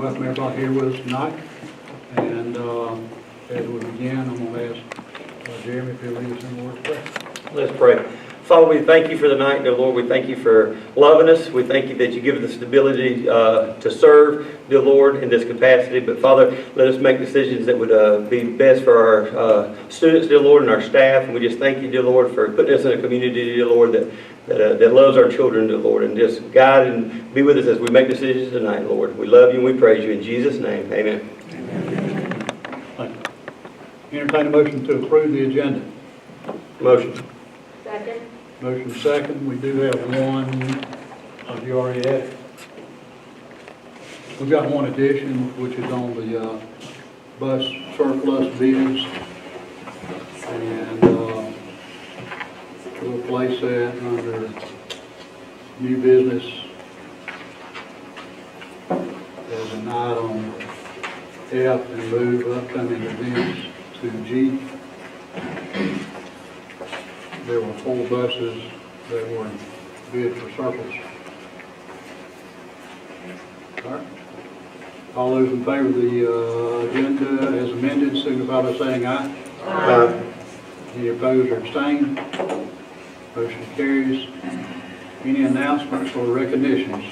welcome everybody here with us tonight. And as we begin, I'm going to ask Jeremy if he'll lead us in the Lord's Prayer. Let's pray. Father, we thank you for the night, dear Lord. We thank you for loving us. We thank you that you give us the ability to serve, dear Lord, in this capacity. But Father, let us make decisions that would be best for our students, dear Lord, and our staff. And we just thank you, dear Lord, for putting us in a community, dear Lord, that loves our children, dear Lord. And just guide and be with us as we make decisions tonight, Lord. We love you and we praise you. In Jesus' name, amen. Thank you. Entertain a motion to approve the agenda. Motion. Second. Motion second. We do have one, you already had it. We've got one addition, which is on the bus surplus bids. And we'll place that under new business as an item F and move upcoming events to G. There were 4 buses that were bid for surplus. All right. All those in favor of the agenda as amended signify by saying aye. Aye. Any opposed or abstained? Motion carries. Any announcements or recognitions?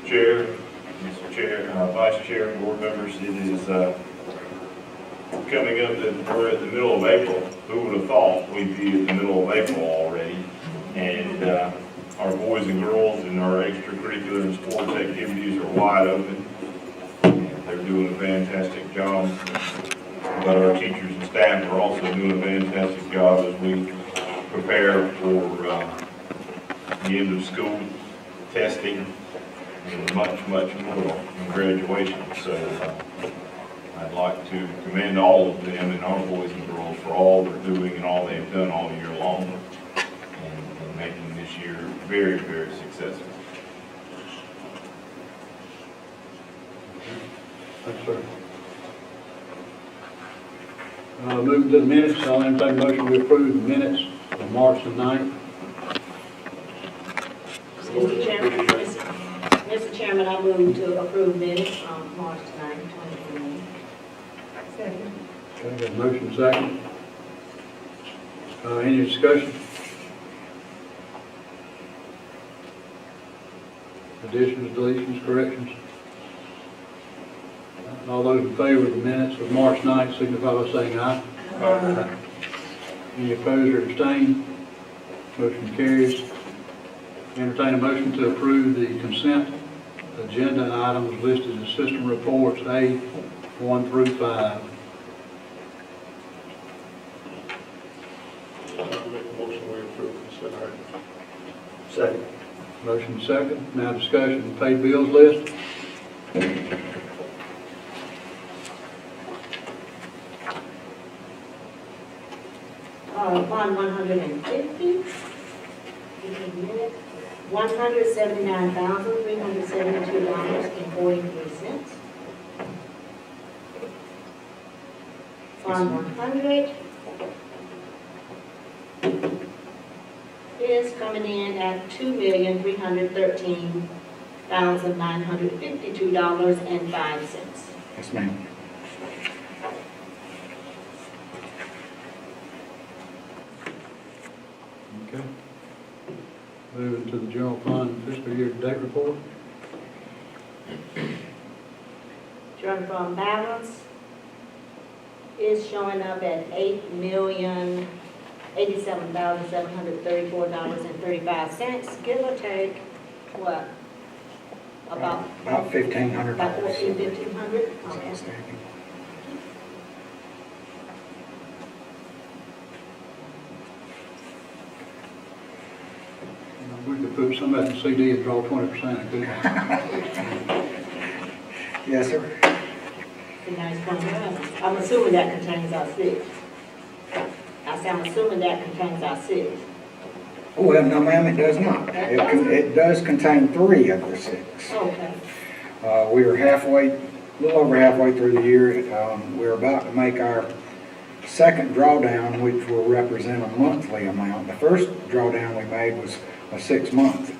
Mr. Chair, Vice Chair, and board members, it is coming up that we're at the middle of April. Who would have thought we'd be at the middle of April already? And our boys and girls and our extracurricular and sports activities are wide open. And they're doing a fantastic job. But our teachers and staff are also doing a fantastic job as we prepare for the end of school testing and much more in graduation. So I'd like to commend all of them and our boys and girls for all they're doing and all they've done all year long and making this year very, very successful. Thanks, sir. Moving to the minutes, I'll entertain a motion to approve the minutes of March the 9th. Mr. Chairman, I move to approve minutes on March 9, 2021. Second. Okay, got a motion second. Any discussion? Additions, deletions, corrections? All those in favor of the minutes of March 9th signify by saying aye. Aye. Any opposed or abstained? Motion carries. Entertain a motion to approve the consent agenda items listed as system reports A 1 through 5. I'll make a motion we approve consent items. Second. Motion second. Now discussion. Paid bills list. Fund 150. $179,372.43. Fund 100 is coming in at $2,313,952.05. Yes, ma'am. Okay. Moving to the general fund fiscal year to date report. General fund balance is showing up at $8,087,734.35, give or take, what? About $1,500. About $1,500? Okay. We could put some of that in CD and draw 20%, couldn't we? Yes, sir. The nice one. I'm assuming that contains our 6. I'm assuming that contains our 6. Well, no, ma'am, it does not. It does contain 3 of the 6. Okay. We are a little over halfway through the year. We're about to make our second drawdown, which will represent a monthly amount. The first drawdown we made was a 6-month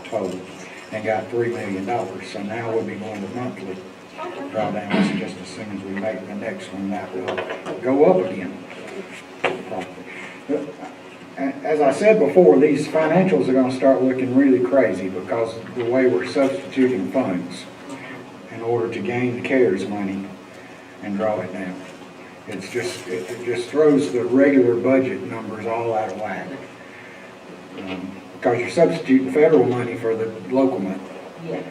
total. and got $3 million. So now we'll be going to monthly drawdowns just as soon as we make the next one. That will go up again. As I said before, these financials are going to start looking really crazy because of the way we're substituting funds in order to gain the CARES money and draw it down. It just throws the regular budget numbers all out of whack. Because you're substituting federal money for the local money. Yeah.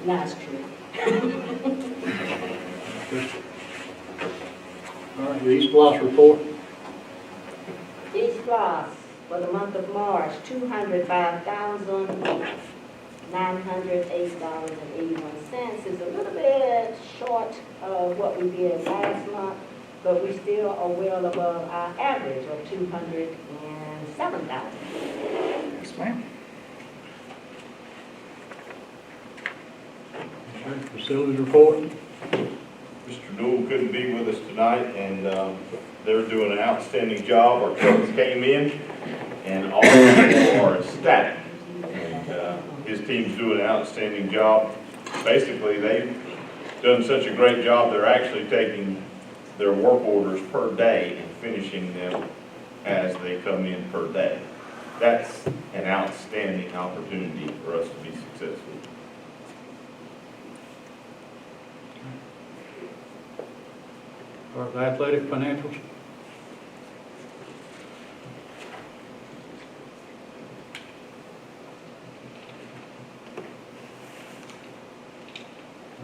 That's true. All right, the East Bluffs report. East Floss, for the month of March, $205,908.81 is a little bit short of what we did last month, but we still are well above our average of $207,000. Yes, ma'am. Okay, facilities report. Mr. Newell couldn't be with us tonight, and they're doing an outstanding job. Our trucks came in, and all of them are ecstatic. And his team's doing an outstanding job. Basically, they've done such a great job, they're actually taking their work orders per day and finishing them as they come in per day. That's an outstanding opportunity for us to be successful. All right, the athletic financials.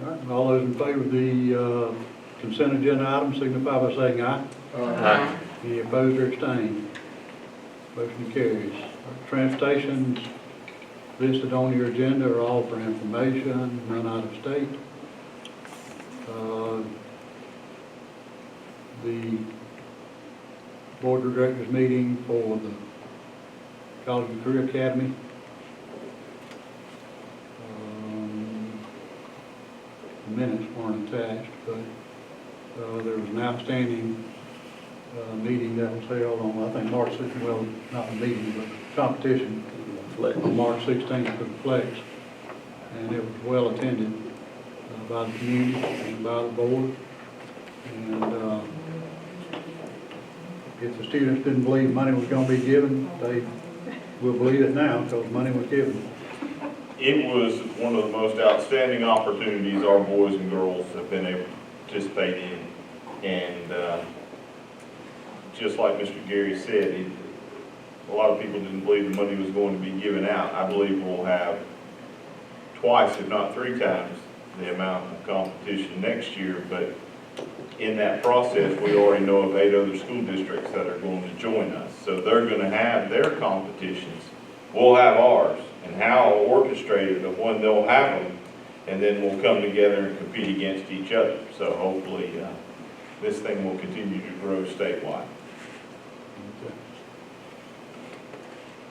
All right, and all those in favor of the consent agenda item signify by saying aye. Aye. Any opposed or abstained? Motion carries. Transportations listed on your agenda are all for information, none out of state. The board of directors meeting for the College and Career Academy. The minutes weren't attached, but there was an outstanding meeting that was held on, I think, March 16th, well, not a meeting, but competition on March 16th for the Flex. And it was well attended by the community and by the board. And if the students didn't believe money was going to be given, they will believe it now because money was given. It was one of the most outstanding opportunities our boys and girls have been able to participate in. And just like Mr. Gary said, a lot of people didn't believe the money was going to be given out. I believe we'll have twice, if not three times, the amount of competition next year. But in that process, we already know of 8 other school districts that are going to join us. So they're going to have their competitions. We'll have ours. And how orchestrated of when they'll have them, and then we'll come together and compete against each other. So hopefully this thing will continue to grow statewide. Okay.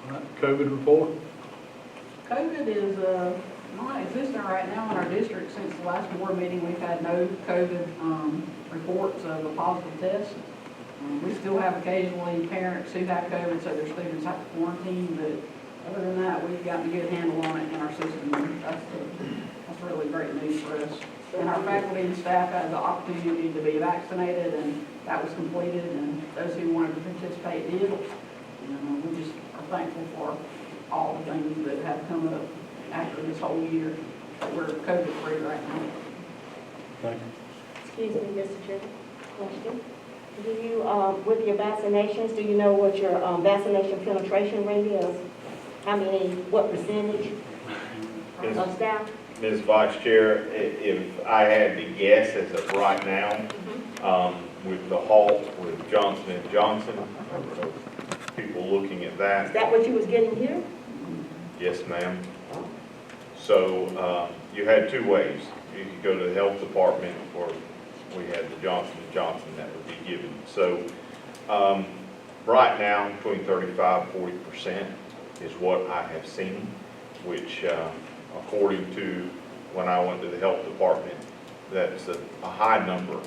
All right, COVID report. COVID is non-existent right now in our district. Since the last board meeting, we've had no COVID reports of a positive test. We still have occasionally parents who have COVID, so their students have to quarantine, but other than that, we've gotten a good handle on it in our system. That's really great news for us. And our faculty and staff had the opportunity to be vaccinated, and that was completed, and those who wanted to participate did. And we just are thankful for all the things that have come up after this whole year. We're COVID-free right now. Thank you. Excuse me, Mr. Chairman, question. Do you, with your vaccinations, do you know what your vaccination penetration rate is? How many, what percentage of staff? Ms. Vice Chair, if I had to guess as of right now, with the halt with Johnson & Johnson, people looking at that. Is that what you was getting here? Yes, ma'am. So you had two ways. You could go to the health department, or we had the Johnson & Johnson that would be given. So right now, between 35–40% is what I have seen, which according to when I went to the health department, that's a high number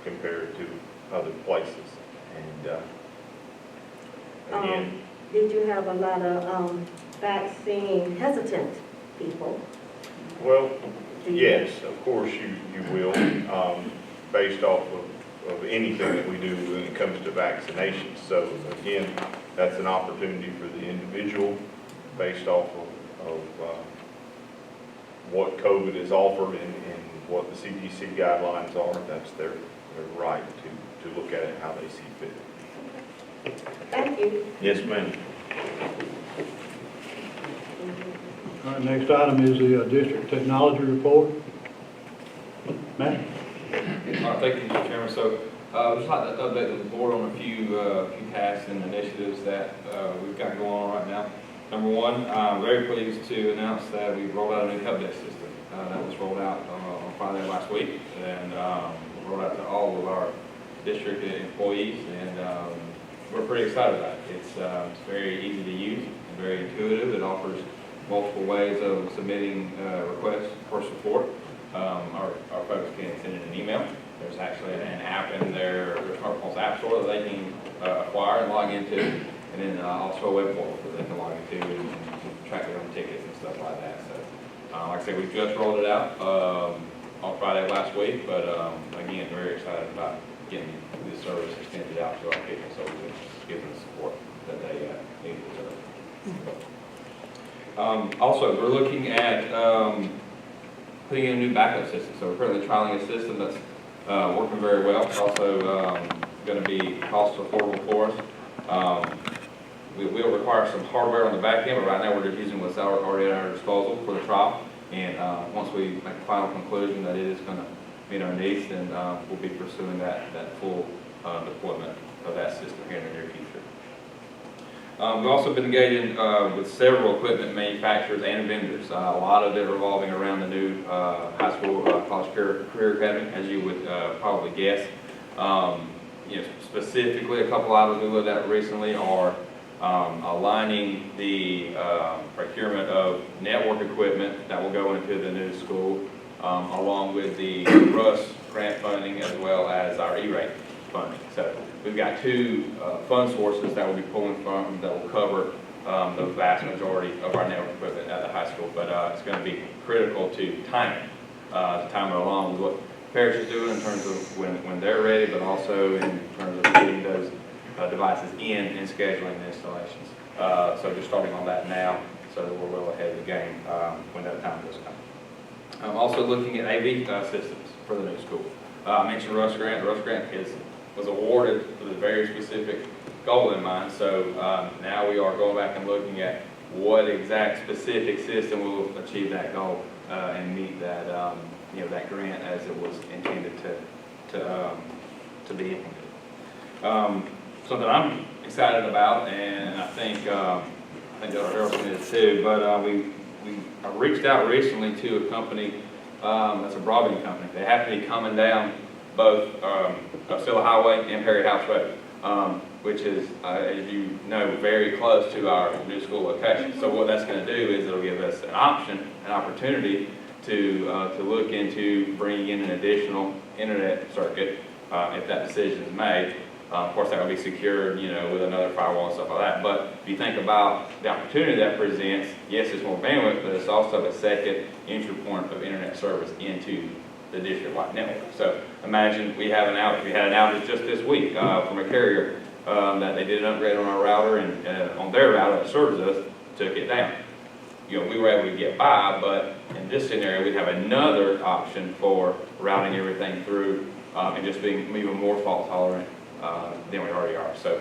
compared to other places. And again, Did you have a lot of vaccine hesitant people? Well, Do you- yes, of course you will, based off of anything that we do when it comes to vaccinations. So again, that's an opportunity for the individual based off of what COVID is offered and what the CDC guidelines are. That's their right to look at it how they see fit. Thank you. Yes, ma'am. All right, next item is the district technology report. Matt? All right, thank you, Mr. Chairman. So, I'd just like to update the board on a few tasks and initiatives that we've got going on right now. Number one, I'm very pleased to announce that we've rolled out a new help desk system. That was rolled out on Friday last week, and rolled out to all of our district employees, and we're pretty excited about it. It's very easy to use and very intuitive. It offers multiple ways of submitting requests for support. Our folks can send in an email. There's actually an app in their smartphone's app store that they can acquire and log into, and then also a web portal that they can log into and track their own tickets and stuff like that. So, like I said, we just rolled it out on Friday last week, but again, very excited about getting this service extended out to our people so we can give them the support that they need to deserve. Also, we're looking at putting in a new backup system. So we're currently trialing a system that's working very well. It's also going to be cost affordable for us. We will require some hardware on the back end, but right now we're just using what's already at our disposal for the trial. And once we make the final conclusion that it is going to meet our needs, then we'll be pursuing that full deployment of that system here in the near future. We've also been engaging with several equipment manufacturers and vendors. A lot of it revolving around the new high school college career academy, as you would probably guess. Specifically, a couple items we looked at recently are aligning the procurement of network equipment that will go into the new school, along with the RUS grant funding as well as our E-rate funding. So we've got two fund sources that we'll be pulling from that will cover the vast majority of our network equipment at the high school, but it's going to be critical to timing, to time it along with what Parish is doing in terms of when they're ready, but also in terms of getting those devices in and scheduling the installations. So just starting on that now so that we're well ahead of the game when that time does come. I'm also looking at AV systems for the new school. I mentioned RUS grant. The RUS grant was awarded with a very specific goal in mind. So now we are going back and looking at what exact specific system will achieve that goal and meet that that grant as it was intended to be implemented. Something I'm excited about, and I think Dr. Harrelson is too. But we reached out recently to a company that's a broadband company. They happen to be coming down both Osceola Highway and Perry House Road, which is, as you know, very close to our new school location. So what that's going to do is it'll give us an opportunity to look into bringing in an additional internet circuit if that decision is made. Of course, that will be secured, with another firewall and stuff like that. But if you think about the opportunity that presents, yes, it's more bandwidth, but it's also a second entry point of internet service into the district-wide network. So imagine we had an outage just this week from a carrier that they did an upgrade on our router, and on their router that serves us, took it down. We were able to get by, but in this scenario, we'd have another option for routing everything through and just being even more fault tolerant than we already are. So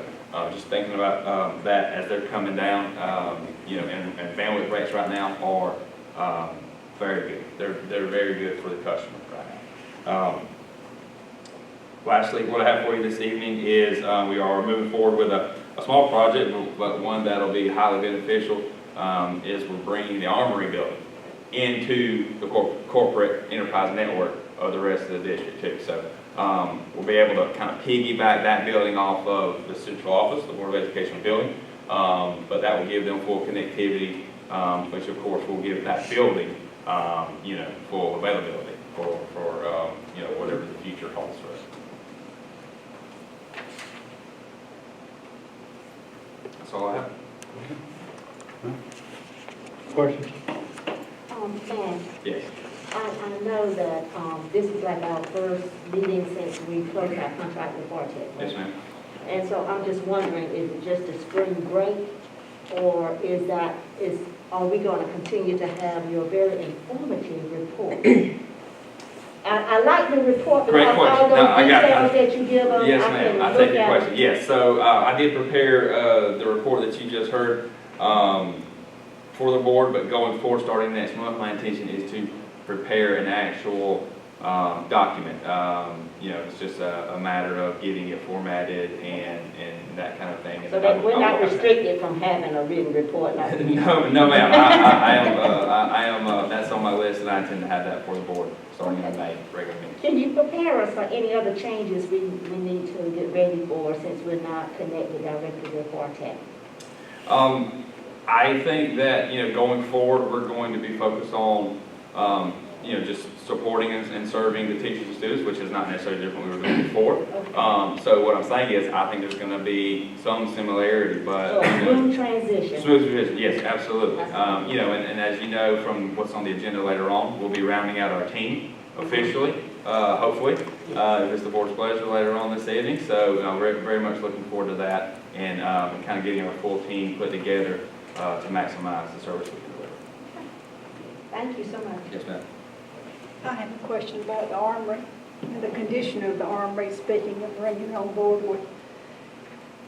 just thinking about that as they're coming down, and bandwidth rates right now are very good. They're very good for the customer right now. Lastly, what I have for you this evening is we are moving forward with a small project, but one that'll be highly beneficial. Is we're bringing the Armory building into the corporate enterprise network of the rest of the district too. So we'll be able to kind of piggyback that building off of the central office, the Board of Education building, but that will give them full connectivity, which of course will give that building, full availability for whatever the future holds for us. That's all I have. Question? Sam, Yes. I know that, this is like our first meeting since we closed our contract with Bartech. Yes, ma'am. And so I'm just wondering, is it just a spring break? Or are we gonna continue to have your very informative report? I like the report Great because all question. those No, I got details that you give us, Yes, I ma'am, can I look take your at question. it. Yes, so I did prepare the report that you just heard for the board, but going forward, starting next month, my intention is to prepare an actual document. It's just a matter of getting it formatted and that kind of thing. And So then that we're I'll not look at that. restricted from having a written report like we No, no, ma'am. I am. That's on my list, and I intend to have that for the board starting in May, regular meeting. Can you prepare us for any other changes we need to get ready for since we're not connected directly with Bartech? I think that going forward, we're going to be focused on just supporting and serving the teachers and students, which is not necessarily different than we were doing before. So what I'm saying is, I think there's going to be some similarity, but So a smooth transition. smooth transition, yes, absolutely. And as you know from what's on the agenda later on, we'll be rounding out our team officially, hopefully, if it's the board's pleasure later on this evening. So we're very much looking forward to that and kind of getting our full team put together to maximize the service we can deliver. Thank you so much. Yes, ma'am. I have a question about the armory and the condition of the armory, speaking of bringing on board with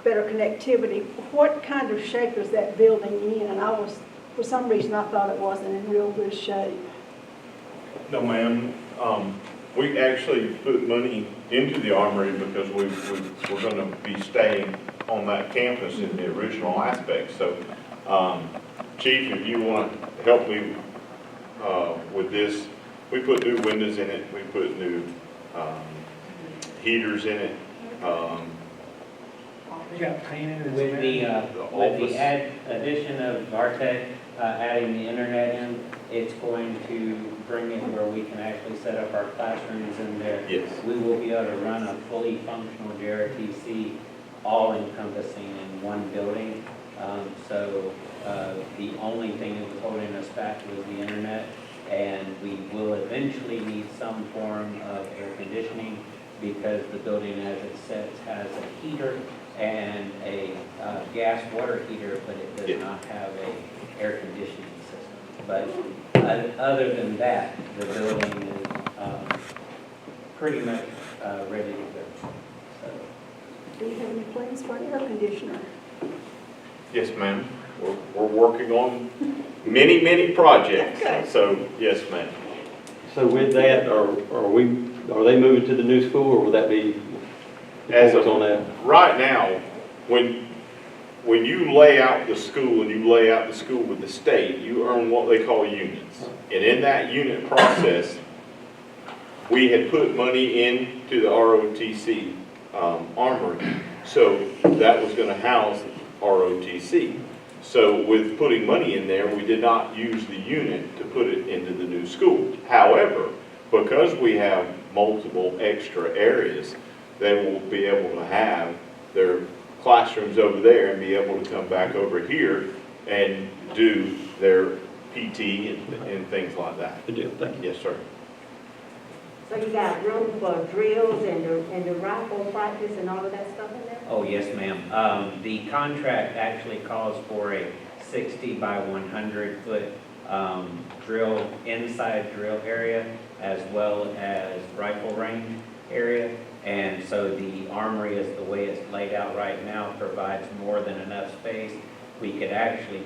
better connectivity. What kind of shape is that building in? And for some reason, I thought it wasn't in real good shape. No, ma'am. We actually put money into the armory because we're going to be staying on that campus in the original aspect. So, Chief, if you want to help me with this, we put new windows in it. We put new heaters in it. With the addition of Bartech, adding the internet in, it's going to bring it where we can actually set up our classrooms in there. Yes. We will be able to run a fully functional JRTC, all encompassing in one building. So the only thing that was holding us back was the internet, and we will eventually need some form of air conditioning because the building as it sits has a heater and a gas water heater, but it does not have a air conditioning system. But other than that, the building is pretty much ready to go. So, Do you have any plans for an air conditioner? Yes, ma'am. We're working on many projects. So, yes, ma'am. So with that, are they moving to the new school, or will that be As focus of on that? right now, when you lay out the school and you lay out the school with the state, you earn what they call units. And in that unit process, we had put money into the ROTC armory. So that was going to house ROTC. So with putting money in there, we did not use the unit to put it into the new school. However, because we have multiple extra areas, they will be able to have their classrooms over there and be able to come back over here and do their PT and things like that. Good deal, thank you. Yes, sir. So you got room for drills and the rifle practice and all of that stuff in there? oh, yes, ma'am. The contract actually calls for a 60 by 100 foot inside drill area, as well as rifle range area. And so the armory, is the way it's laid out right now, provides more than enough space. We could actually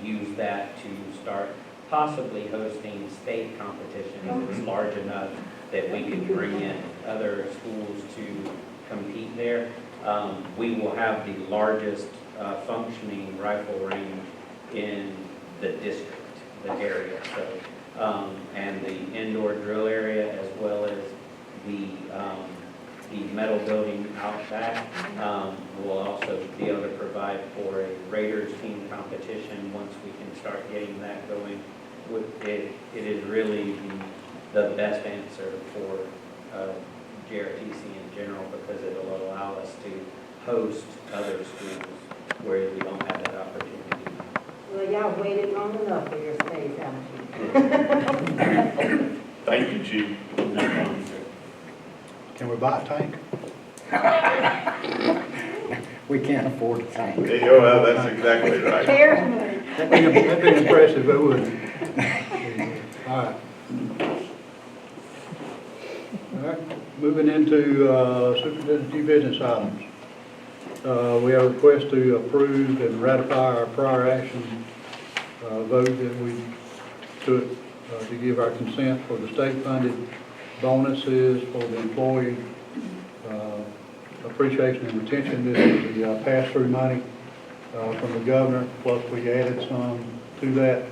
use that to start possibly hosting state competitions. It's large enough that we could bring in other schools to compete there. We will have the largest functioning rifle range in the district, the area. So, and the indoor drill area, as well as the metal building out back, will also be able to provide for a Raiders team competition once we can start getting that going. It is really the best answer for JRTC in general, because it will allow us to host other schools where we don't have that opportunity. Well, y'all waited long enough for your space, haven't you? Thank you, Chief. Can we buy a tank? We can't afford a tank. Yeah, that's exactly right. CARES money. That'd be impressive, it would. All right. All right, moving into superintendent's new business items. We have a request to approve and ratify our prior action vote that we took to give our consent for the state-funded bonuses for the employee appreciation and retention. This is the pass-through money from the governor, plus we added some to that.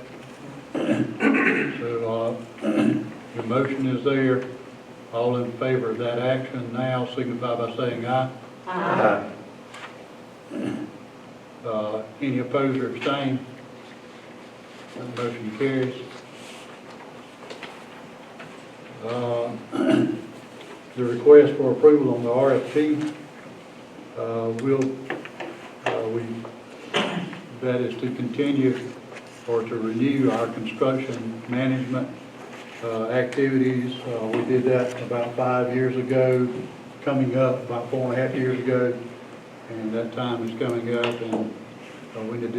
So the motion is there. All in favor of that action now signify by saying aye. Aye. Any opposed or abstained? That motion carries. The request for approval on the RFP, that is to continue or to renew our construction management activities. We did that about 5 years ago, coming up about 4.5 years ago, and that time is coming up, and we need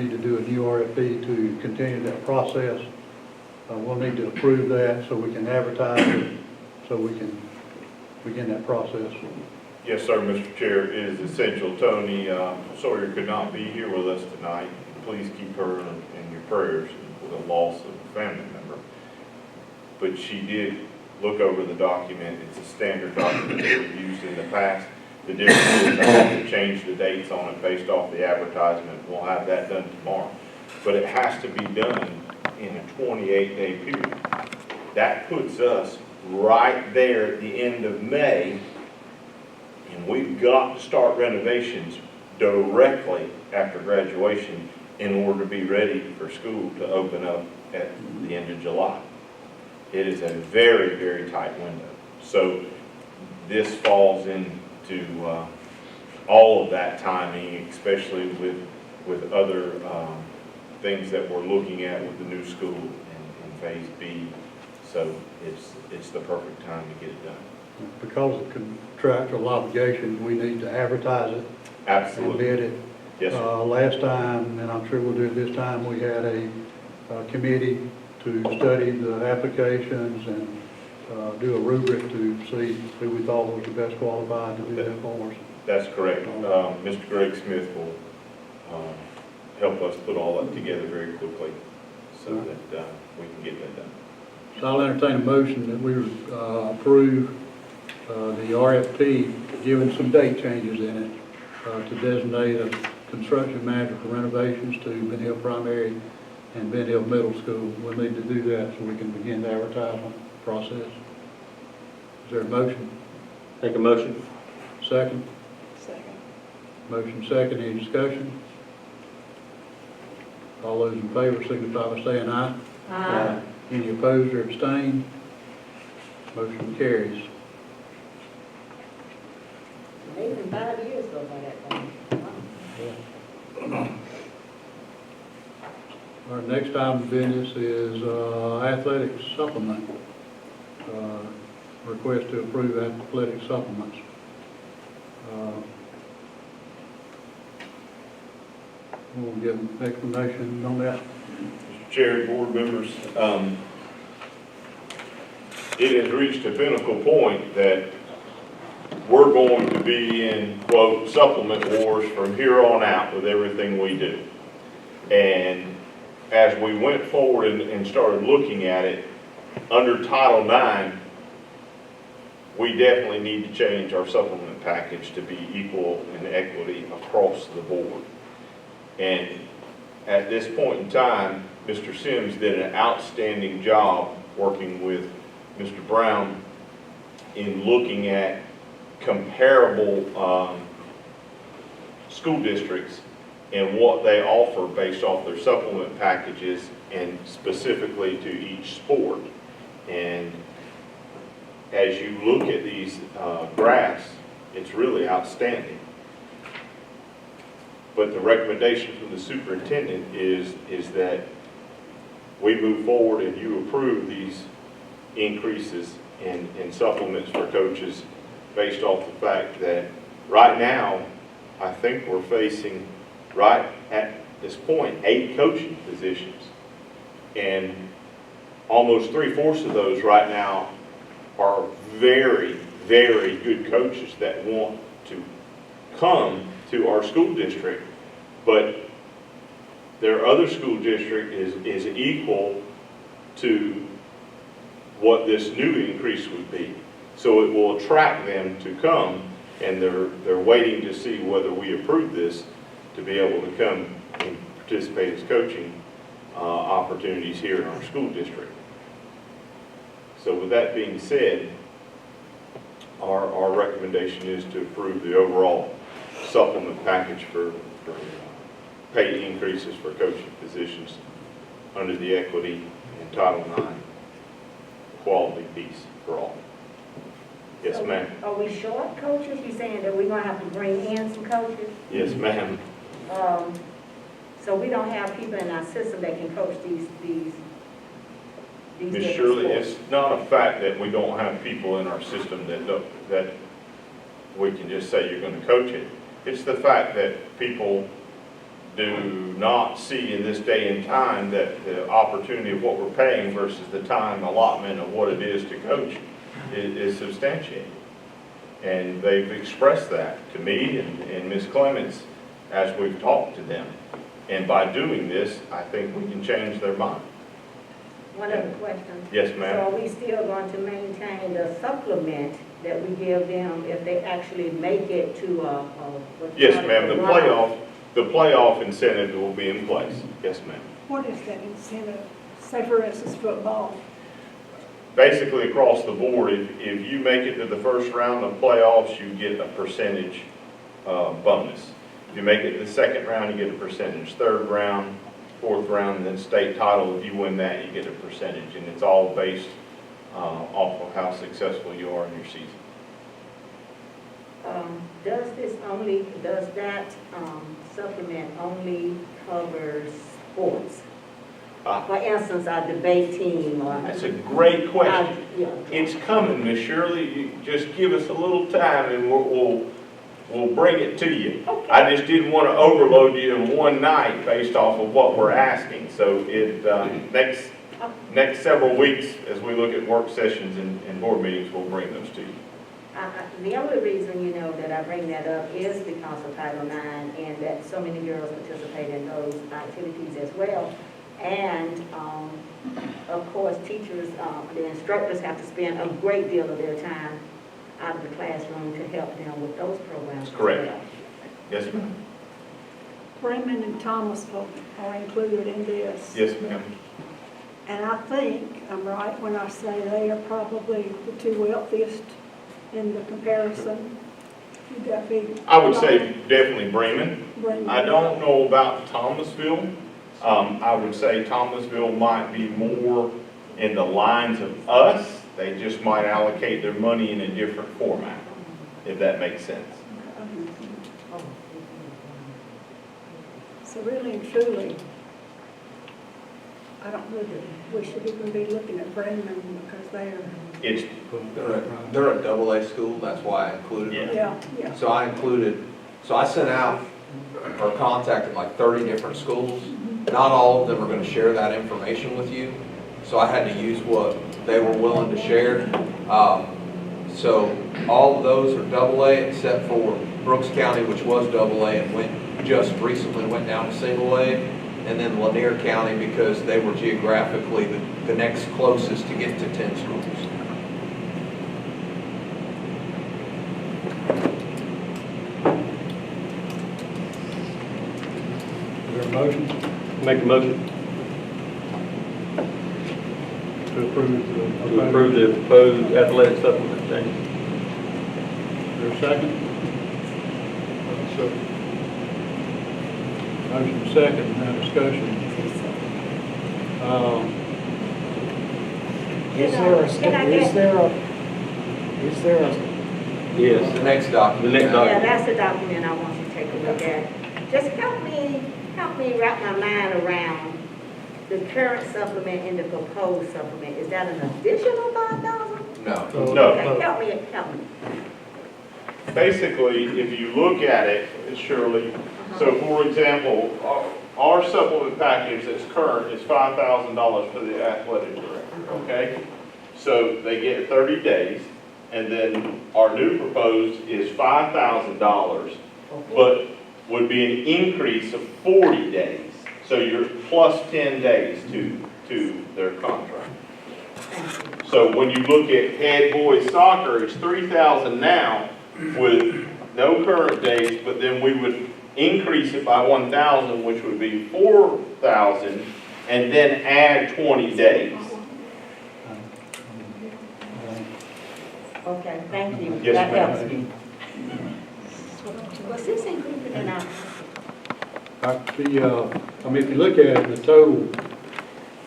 to do a new RFP to continue that process. We'll need to approve that so we can advertise it, so we can begin that process. Yes, sir, Mr. Chair, it is essential. Tony Sawyer could not be here with us tonight. Please keep her in your prayers for the loss of a family member. But she did look over the document. It's a standard document that we've used in the past. The difference is I have to change the dates on it based off the advertisement. We'll have that done tomorrow. But it has to be done in a 28-day period. That puts us right there at the end of May, and we've got to start renovations directly after graduation in order to be ready for school to open up at the end of July. It is a very, very tight window. So this falls into all of that timing, especially with other things that we're looking at with the new school in Phase B. So it's the perfect time to get it done. Because of contractual obligations, we need to advertise it. Absolutely. And bid it. Yes, sir. Last time, and I'm sure we'll do it this time, we had a committee to study the applications and do a rubric to see who we thought was the best qualified to do that for us. That's correct. Mr. Greg Smith will help us put all that together very quickly so that we can get that done. So I'll entertain a motion that we approve the RFP, given some date changes in it, to designate a construction manager for renovations to Ben Hill Primary and Ben Hill Middle School. We'll need to do that so we can begin the advertisement process. Is there a motion? Take a motion. Second? Second. Motion second, any discussion? All those in favor signify by saying aye. Aye. Any opposed or abstained? Motion carries. Even 5 years go by that time. Wow. Our next item of business is athletic supplement. Request to approve athletic supplements. We'll give an explanation on that. Mr. Chair, board members, it has reached a pinnacle point that we're going to be in, quote, supplement wars from here on out with everything we do. And as we went forward and started looking at it, under Title IX, we definitely need to change our supplement package to be equal and equity across the board. And at this point in time, Mr. Sims did an outstanding job working with Mr. Brown in looking at comparable school districts and what they offer based off their supplement packages and specifically to each sport. And as you look at these graphs, it's really outstanding. But the recommendation from the superintendent is that we move forward and you approve these increases and supplements for coaches based off the fact that right now, I think we're facing, right at this point, 8 coaching positions. And almost 3/4 of those right now are very, very good coaches that want to come to our school district. But their other school district is equal to what this new increase would be. So it will attract them to come, and they're waiting to see whether we approve this to be able to come and participate as coaching opportunities here in our school district. So with that being said, our recommendation is to approve the overall supplement package for pay increases for coaching positions under the equity and Title IX quality piece for all. Yes, ma'am. Are we short coaches? You saying that we're gonna have to bring in some coaches? Yes, ma'am. So we don't have people in our system that can coach these Ms. different Shirley, sports? it's not a fact that we don't have people in our system that we can just say you're gonna coach it. It's the fact that people do not see in this day and time that the opportunity of what we're paying versus the time allotment of what it is to coach is substantiated. And they've expressed that to me and Ms. Clements as we've talked to them. And by doing this, I think we can change their mind. One other question. Yes, So ma'am. are we still going to maintain the supplement that we give them if they actually make it to what you Yes, call it, ma'am. runoff? The playoff incentive will be in place. Yes, ma'am. What is that incentive? Say for instance, football. Basically, across the board, if you make it to the first round of playoffs, you get a percentage bonus. If you make it to the second round, you get a percentage. Third round, fourth round, and then state title, if you win that, you get a percentage. And it's all based off of how successful you are in your season. Does that supplement only cover sports? For instance, our debate team or? That's a great question. Yeah. It's coming, Miss Shirley. You just give us a little time and we'll bring it to you. Okay. I just didn't want to overload you in one night based off of what we're asking. So next several weeks, as we look at work sessions and board meetings, we'll bring those to you. The only reason, that I bring that up is because of Title IX and that so many girls participate in those activities as well. And, of course, teachers, the instructors have to spend a great deal of their time out of the classroom to help them with those programs. Correct. as well. Yes, ma'am. Bremen and Thomasville are included in this. Yes, ma'am. And I think I'm right when I say they are probably the two wealthiest in the comparison. Would that be? I would say definitely Bremen. Bremen. I don't know about Thomasville. I would say Thomasville might be more in the lines of us. They just might allocate their money in a different format, if that makes sense. So really and truly, I don't really, we should even be looking at Bremen because It's, They're a double A school, that's why I included them. yeah. So I sent out or contacted like 30 different schools. Not all of them are going to share that information with you. So I had to use what they were willing to share. So all of those are double A except for Brooks County, which was double A and just recently went down to single A. And then Lanier County because they were geographically the next closest to get to 10 schools. Is there a motion Make a motion to approve the? to approve the proposed athletic supplement change. Is there a second? Motion second, now discussion. Is there a Yes. The next document. The next Yeah, document. that's the document I want you to take a look at. just help me wrap my mind around the current supplement and the proposed supplement. Is that an additional 5,000? No. No. Okay, help me. Basically, if you look at it, Shirley, so for example, our supplement package that's current is $5,000 for the athletic director, okay? So they get 30 days, and then our new proposed is $5,000, but would be an increase of 40 days. So you're plus 10 days to their contract. So when you look at head boys soccer, it's 3,000 now with no current days, but then we would increase it by 1,000, which would be 4,000, and then add 20 days. Okay, thank you. Yes, That ma'am. helps me. Was this included in our? If you look at it, the total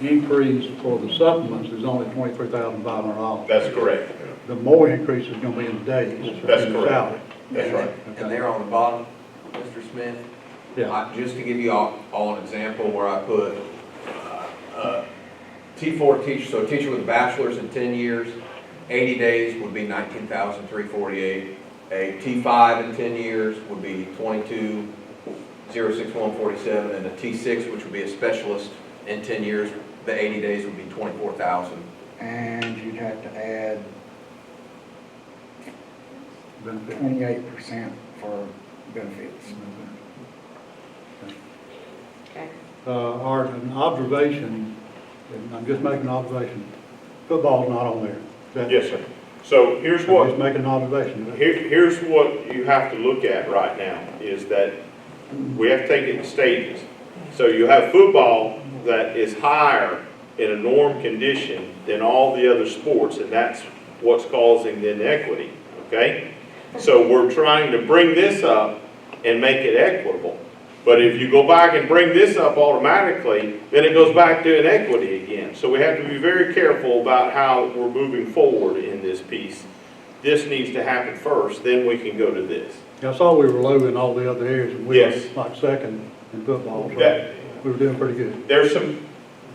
increase for the supplements is only $23,500. That's correct. The more increase is gonna be in the days. That's in the correct. salary. That's right. And there on the bottom, Mr. Smith, Yeah, just to give you all an example where I put T4 teacher, so a teacher with a bachelor's in 10 years, 80 days would be $19,348. A T5 in 10 years would be $22,061.47, and a T6, which would be a specialist in 10 years, the 80 days would be $24,000. And you'd have to add benefit. 28% for benefits. Okay. Art, an observation, and I'm just making an observation, football's not on there. Is that- Yes, sir. So here's I'm what, just making an observation. here's what you have to look at right now, is that we have to take it in stages. So you have football that is higher in a norm condition than all the other sports, and that's what's causing the inequity, okay? So we're trying to bring this up and make it equitable. But if you go back and bring this up automatically, then it goes back to inequity again. So we have to be very careful about how we're moving forward in this piece. This needs to happen first, then we can go to this. I saw we were low in all the other areas, and we were Yes. like second in football, so That- we were doing pretty good. There's some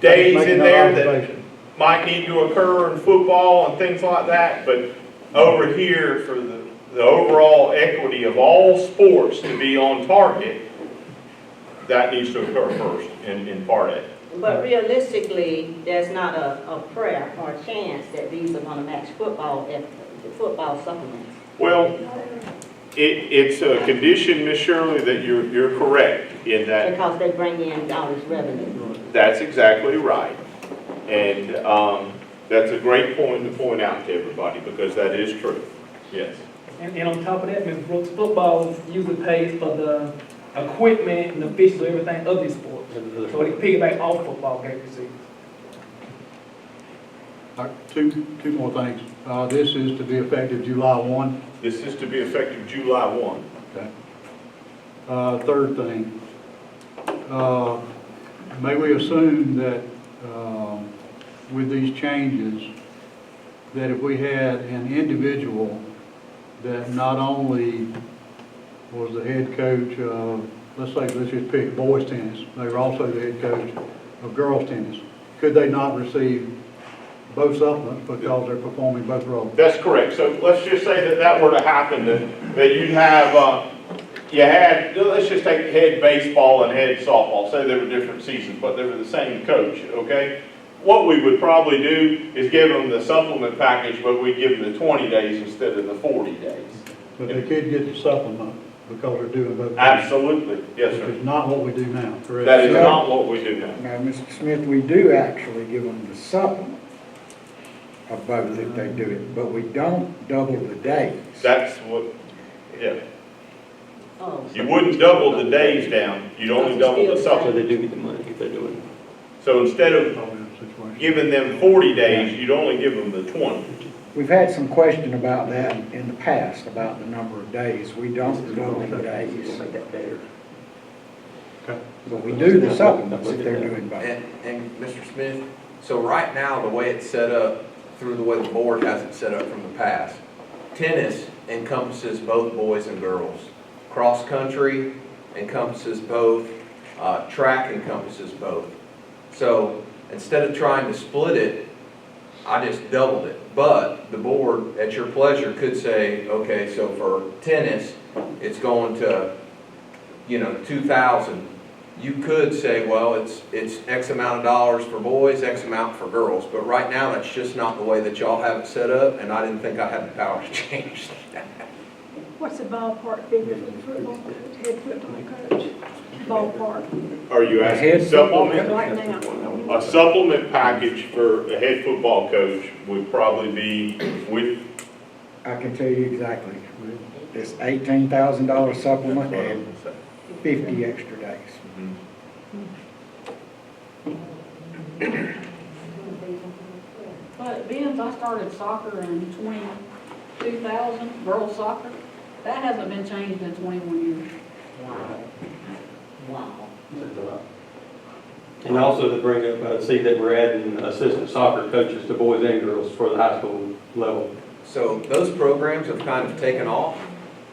days Making in that there that observation. might need to occur in football and things like that, but over here for the overall equity of all sports to be on target, that needs to occur first in Part A. But realistically, there's not a prayer or a chance that these are gonna match football supplements. Well, it's a condition, Ms. Shirley, that you're correct in that. Because they bring in all this revenue. That's exactly right. And that's a great point to point out to everybody, because that is true. Yes. And on top of that, Ms. Brooks, football usually pays for the equipment and the officials, everything of this sport. So it piggyback off football game receipts. All right, two more things. This is to be effective July 1. This is to be effective July 1. Okay. Third thing, may we assume that with these changes, that if we had an individual that not only was the head coach of, let's just pick boys tennis, they were also the head coach of girls tennis, could they not receive both supplements because they're performing both roles? That's correct. So let's just say that were to happen, that you'd have, let's just take head baseball and head softball. Say they were different seasons, but they were the same coach, okay? What we would probably do is give them the supplement package, but we give them the 20 days instead of the 40 days. But they could get the supplement because they're doing both. Absolutely. Yes, Which sir. is not what we do now, correct? That is not what we do now. Now, Mr. Smith, we do actually give them the supplement of both if they do it, but we don't double the days. That's what, yeah. Oh. You wouldn't double the days down, you'd only double the So supplement. they do get the money if they're doing it. So instead of Situation. giving them 40 days, you'd only give them the 20. We've had some question about that in the past, about the number of days. We don't double the days, Make that better. Okay. but we do the supplements if they're doing both. And Mr. Smith, so right now, the way it's set up, through the way the board has it set up from the past, tennis encompasses both boys and girls. Cross country encompasses both, track encompasses both. So instead of trying to split it, I just doubled it. But the board, at your pleasure, could say, okay, so for tennis, it's going to, 2,000. You could say, well, it's X amount of dollars for boys, X amount for girls. But right now, that's just not the way that y'all have it set up, and I didn't think I had the power to change that. What's the ballpark figure for the football coach, head football coach? Ballpark, Are you Head asking football supplement? right now. A supplement package for a head football coach would probably be with, I can tell you exactly. It's $18,000 supplement and 50 extra days. But being I started soccer in 2000, girls soccer, that hasn't been changed in 21 years. Wow. And also to bring up, see that we're adding assistant soccer coaches to boys and girls for the high school level. So those programs have kind of taken off,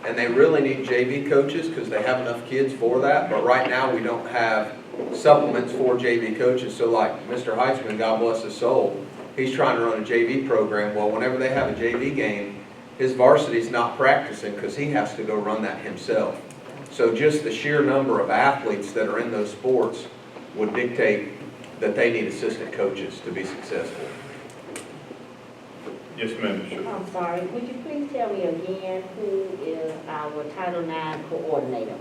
and they really need JV coaches because they have enough kids for that. But right now, we don't have supplements for JV coaches. So like Mr. Heitzman, God bless his soul, he's trying to run a JV program. Well, whenever they have a JV game, his varsity's not practicing because he has to go run that himself. So just the sheer number of athletes that are in those sports would dictate that they need assistant coaches to be successful. yes, ma'am, sure. I'm sorry, would you please tell me again who is our Title IX coordinator?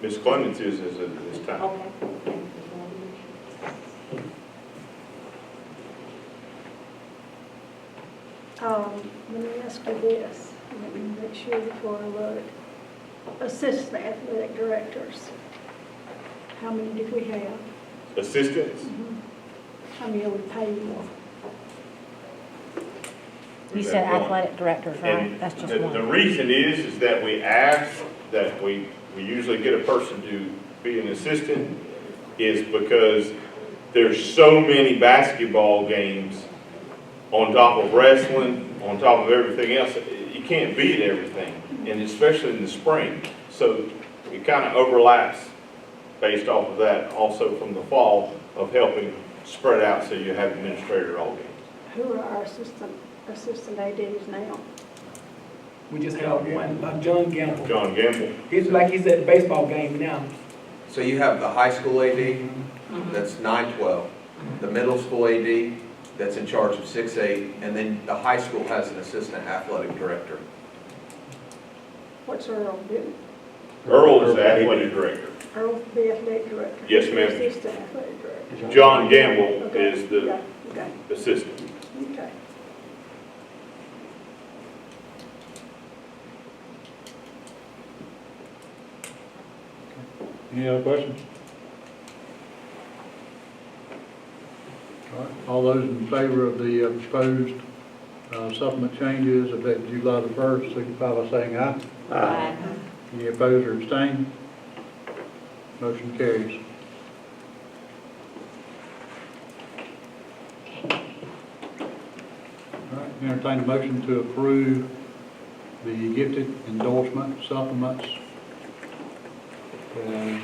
Ms. Clements is at this time. Okay. Let me ask you this, let me make sure before I vote. Assistant athletic directors, how many do we have? Assistants? How many are we paying? You said athletic directors, right? And That's just the one. reason is that we ask that we usually get a person to be an assistant is because there's so many basketball games on top of wrestling, on top of everything else. You can't beat everything, and especially in the spring. So it kind of overlaps based off of that also from the fall of helping spread out so you have administrator all games. Who are our assistant ADs now? We just have one, John Gamble. John Gamble. He's like he's at the baseball game now. So you have the high school AD, that's 9-12, the middle school AD, that's in charge of 6-8, and then the high school has an assistant athletic director. What's Earl do? Earl is the athletic director. Earl, the athletic director? Yes, ma'am. Assistant athletic director. John Gamble Okay. is the Okay, assistant. okay. Any other questions? All right, all those in favor of the proposed supplement changes effective July the 1st, signify by saying aye. Aye. Any opposed or abstained? Motion carries. All right, entertain a motion to approve the gifted endorsement supplements as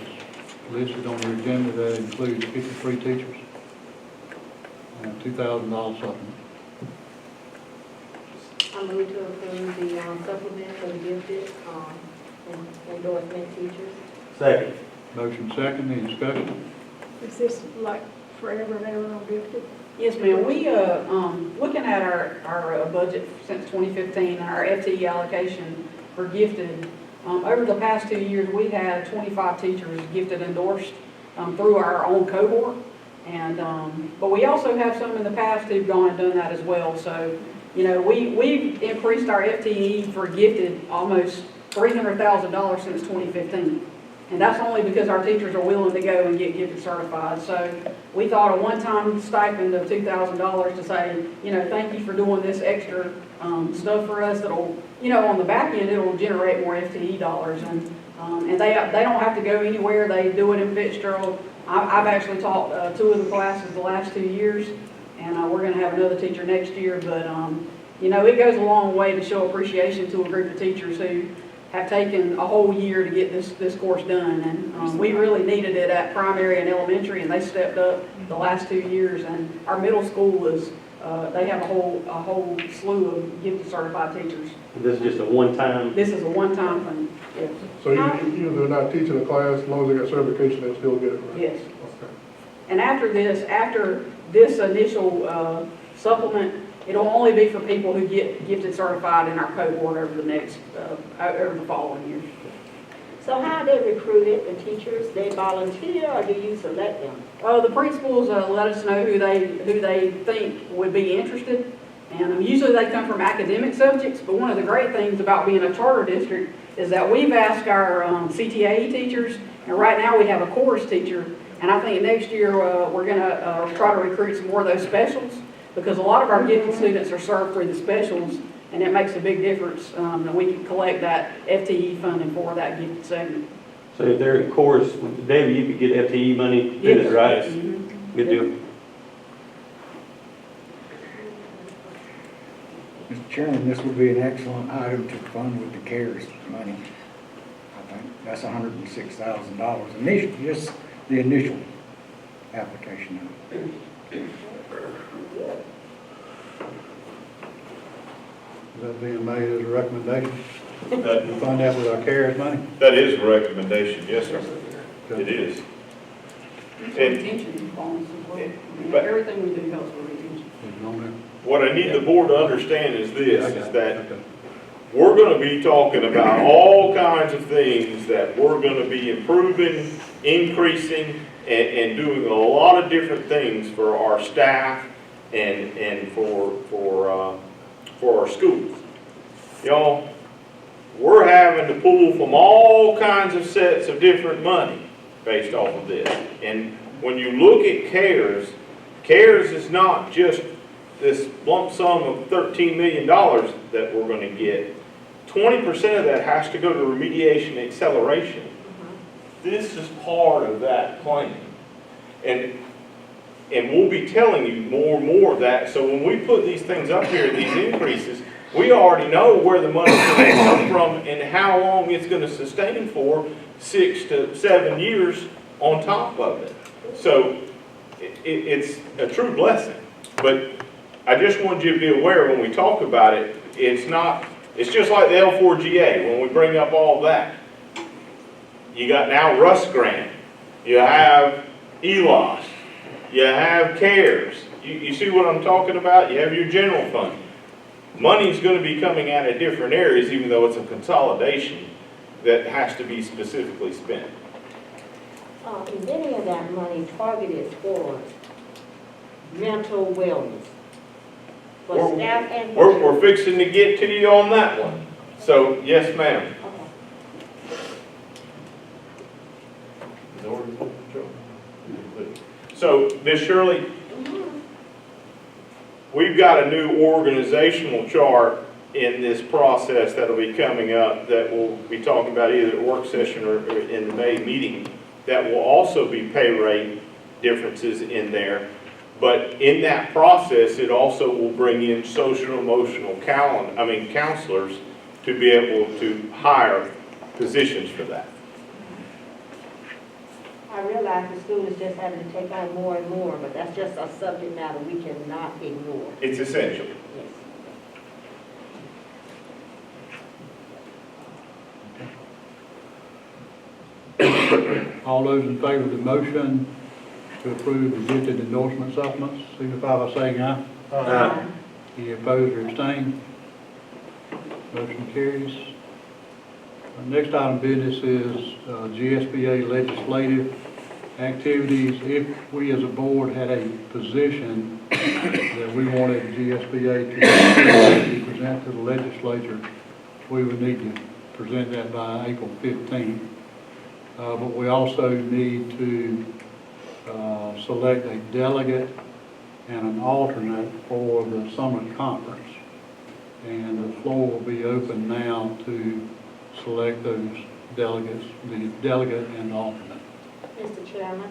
listed on the agenda. That includes 53 teachers and $2,000 supplement. I move to approve the supplement for the gifted endorsement teachers. Second. Motion second, any discussion? Is this like forever and ever on gifted? Yes, ma'am. We, looking at our budget since 2015, our FTE allocation for gifted, over the past 2 years, we had 25 teachers gifted endorsed through our own cohort. And, but we also have some in the past who've gone and done that as well. So, you know, we've increased our FTE for gifted almost $300,000 since 2015. And that's only because our teachers are willing to go and get gifted certified. So we thought a one-time stipend of $2,000 to say, you know, thank you for doing this extra stuff for us that'll, you know, on the back end, it'll generate more FTE dollars. And they don't have to go anywhere. They do it in Fitzgerald. I've actually taught 2 of the classes the last 2 years, and we're going to have another teacher next year. But, you know, it goes a long way to show appreciation to a group of teachers who have taken a whole year to get this course done. And we really needed it at primary and elementary, and they stepped up the last 2 years. And our middle school is, they have a whole slew of gifted certified teachers. This is just a one-time. This is a one-time thing, yes. So even if they're not teaching a class, as long as they got certification, they still get it, right? Yes. Okay. And after this initial supplement, it'll only be for people who get gifted certified in our cohort over the following year. So how are they recruited, the teachers? They volunteer or do you select them? The principals let us know who they think would be interested. And usually they come from academic subjects, but one of the great things about being a charter district is that we've asked our CTAE teachers, and right now we have a chorus teacher, and I think next year we're going to try to recruit some more of those specials, because a lot of our gifted students are served through the specials, and it makes a big difference that we can collect that FTE funding for that gifted segment. So if they're in course, David, you could get FTE money to do that, right? Mhm. Good deal. Mr. Chairman, this would be an excellent item to fund with the CARES money. I think that's $106,000 initial, just the initial application of it. Is that being made as a recommendation? That, To fund that with our CARES money? that is a recommendation, yes, sir. It is. Retention bonus as well. But- Everything we do helps with retention. Is it on there? What I need the board to understand is this, I got is it. that Okay. we're gonna be talking about all kinds of things that we're gonna be improving, increasing, and doing a lot of different things for our staff and for our schools. Y'all, we're having to pull from all kinds of sets of different money based off of this. And when you look at CARES, CARES is not just this lump sum of $13 million that we're going to get. 20% of that has to go to remediation and acceleration. This is part of that plan. And we'll be telling you more and more of that. So when we put these things up here, these increases, we already know where the money's going to come from and how long it's going to sustain for, 6 to 7 years on top of it. So it's a true blessing. But I just wanted you to be aware when we talk about it, it's just like the L4GA when we bring up all that. You got now Russ Grant, you have ELOS, you have CARES. You see what I'm talking about? You have your general fund. Money's going to be coming out of different areas, even though it's a consolidation that has to be specifically spent. Is any of that money targeted for mental wellness? For staff and We're fixing to get to you on that one. So, yes, ma'am. So, Ms. Shirley, we've got a new organizational chart in this process that'll be coming up that we'll be talking about either at work session or in the May meeting that will also be pay rate differences in there. But in that process, it also will bring in social emotional counselors to be able to hire positions for that. I realize the school is just having to take on more and more, but that's just a subject matter we cannot ignore. It's essential. Yes. All those in favor of the motion to approve the gifted endorsement supplements, signify by saying aye. Aye. Any opposed or abstained? Motion carries. Our next item of business is GSBA legislative activities. If we as a board had a position that we wanted GSBA to present to the legislature, we would need to present that by April 15th. But we also need to select a delegate and an alternate for the summer conference. And the floor will be open now to select those delegates, the delegate and alternate. Mr. Chairman,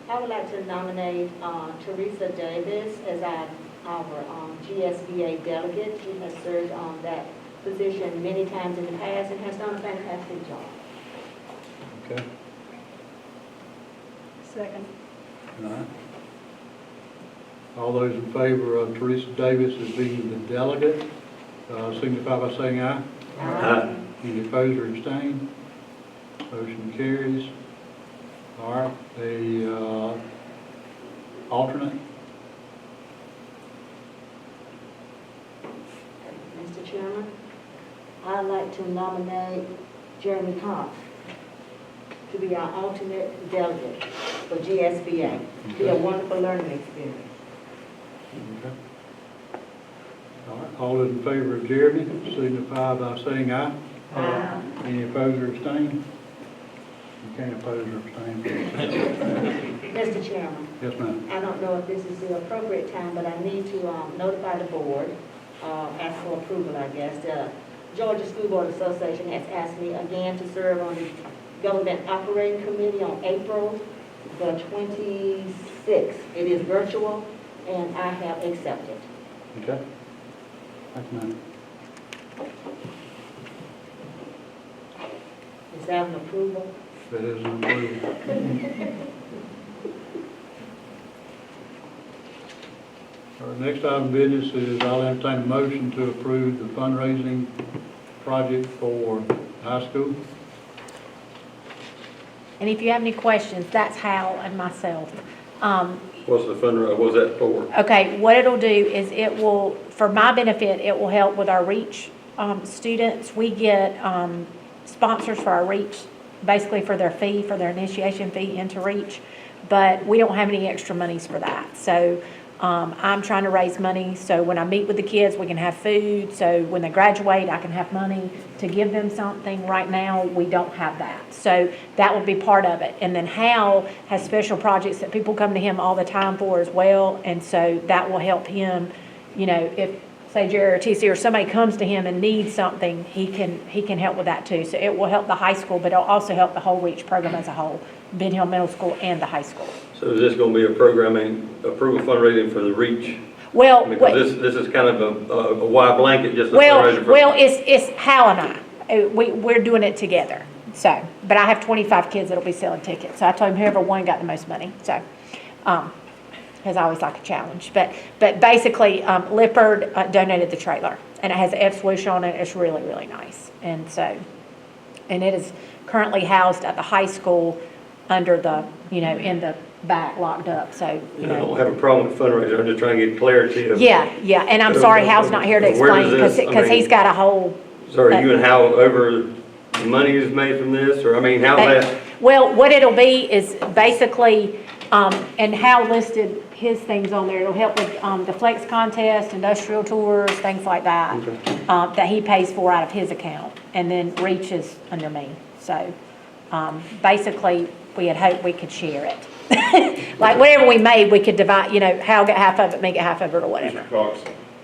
I would like to nominate Teresa Davis as our GSBA delegate. She has served on that position many times in the past and has done a fantastic job. Okay, Second. all right. All those in favor of Teresa Davis as being the delegate, signify by saying aye. Aye. Any opposed or abstained? Motion carries. All right, the alternate, Mr. Chairman, I'd like to nominate Jeremy Cox to be our alternate delegate for GSBA. Be a wonderful learning experience. okay. All right, all those in favor of Jeremy, signify by saying aye. Aye. Any opposed or abstained? You can't oppose or abstain. Mr. Chairman, Yes, ma'am. I don't know if this is the appropriate time, but I need to notify the board, ask for approval, I guess. The Georgia School Board Association has asked me again to serve on the Government Operating Committee on April the 26th. It is virtual, and I have accepted. Okay. Thank you, ma'am. Is that an approval? That is an approval. Our next item of business is I'll entertain a motion to approve the fundraising project for high school. And if you have any questions, that's Hal and myself. What's the what's that for? Okay, what it'll do is it will, for my benefit, it will help with our REACH students. We get sponsors for our REACH, basically for their fee, for their initiation fee into REACH, but we don't have any extra monies for that. So I'm trying to raise money so when I meet with the kids, we can have food. So when they graduate, I can have money to give them something. Right now, we don't have that. So that will be part of it. And then Hal has special projects that people come to him all the time for as well. And so that will help him, you know, if say Jerry or TC or somebody comes to him and needs something, he can help with that too. So it will help the high school, but it'll also help the whole REACH program as a whole, Ben Hill Middle School and the high school. So is this going to be a programming, approval fundraising for the REACH? Well, Because this is kind of a wide blanket, just a well, fundraiser for. well, it's Hal and I. We're doing it together. So, but I have 25 kids that'll be selling tickets. So I told him whoever won got the most money. So, because I always like a challenge. But basically, Lippard donated the trailer, and it has an F swoosh on it. It's really, really nice. And so, and it is currently housed at the high school under the, you know, in the back locked up. So, you I know. don't have a problem with fundraiser, I'm just trying to get clarity of. Yeah, and I'm sorry Hal's not here to Where explain does this- because he's got a whole. So are you and Hal over the money is made from this, or, I mean, how's that? Well, what it'll be is basically, and Hal listed his things on there. It'll help with the flex contest, industrial tours, things like that, that he pays for out of his account. And then REACH is under me. So basically, we had hoped we could share it. Like whatever we made, we could divide, you know, Hal get half of it, me get half of it, or whatever. Mr. Cox,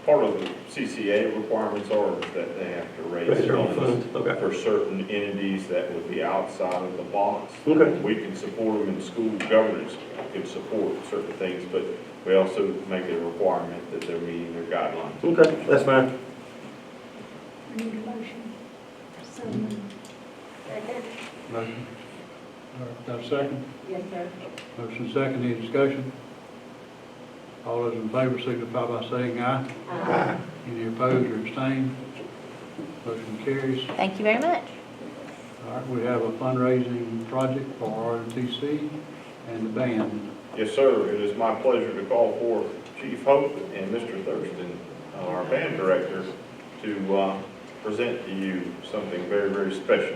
part of the CCA requirements are that they have to raise Raise their own funds funds, okay. for certain entities that would be outside of the box. Okay. We can support them, and school governors can support certain things, but we also make it a requirement that they're meeting their guidelines. Okay, that's fine. We need a motion. So, Second? Motion. All right, got a second? Yes, sir. Motion second, any discussion? All those in favor signify by saying aye. Aye. Any opposed or abstained? Motion carries. Thank you very much. All right, we have a fundraising project for ROTC and the band. Yes, sir. It is my pleasure to call forth Chief Hope and Mr. Thurston, our band director, to present to you something very, very special.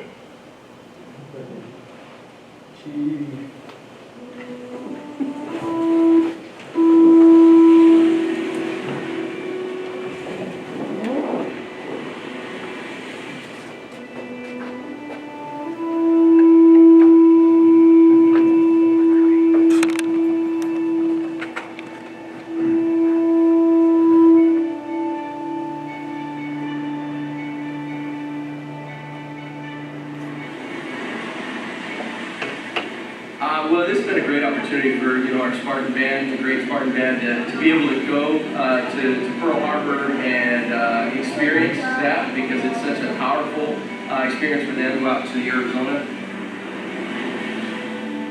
I Well, this has been a great opportunity for, our Spartan band, the great Spartan band, to be able to go to Pearl Harbor and experience that, because it's such a powerful experience for them to go out to Arizona.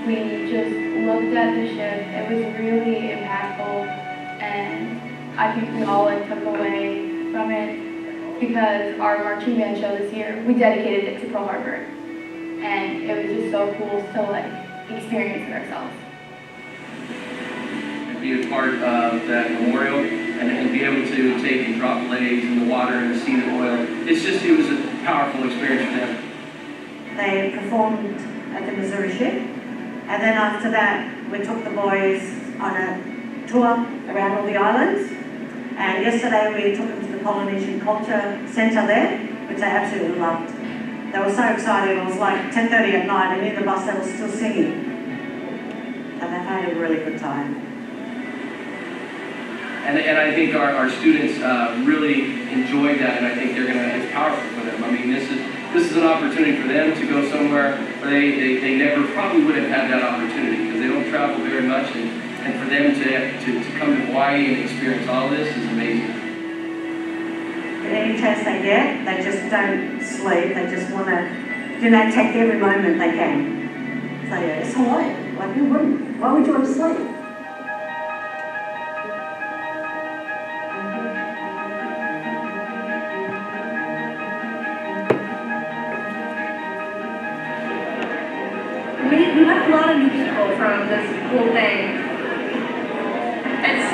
We just looked at the ship. It was really impactful, and I think we all took away from it because our marching band show this year, we dedicated it to Pearl Harbor, and it was just so cool to experience it ourselves. And be a part of that memorial, and be able to take and drop legs in the water and see the oil. It was a powerful experience for them. They performed at the Missouri ship, and then after that, we took the boys on a tour around all the islands. And yesterday we took them to the Polynesian Culture Centre there, which they absolutely loved. They were so excited. It was like 10:30 at night, and in the bus they were still singing. And they had a really good time. And I think our students really enjoyed that, and I think it's powerful for them. I mean, this is an opportunity for them to go somewhere where they never probably would have had that opportunity, because they don't travel very much, and for them to come to Hawaii and experience all this is amazing. Any chance they get, they just don't sleep. They just want to, take every moment they can. So yeah, it's Hawaii. Like, who wouldn't? Why would you want to sleep? We met a lot of new people from this cool thing.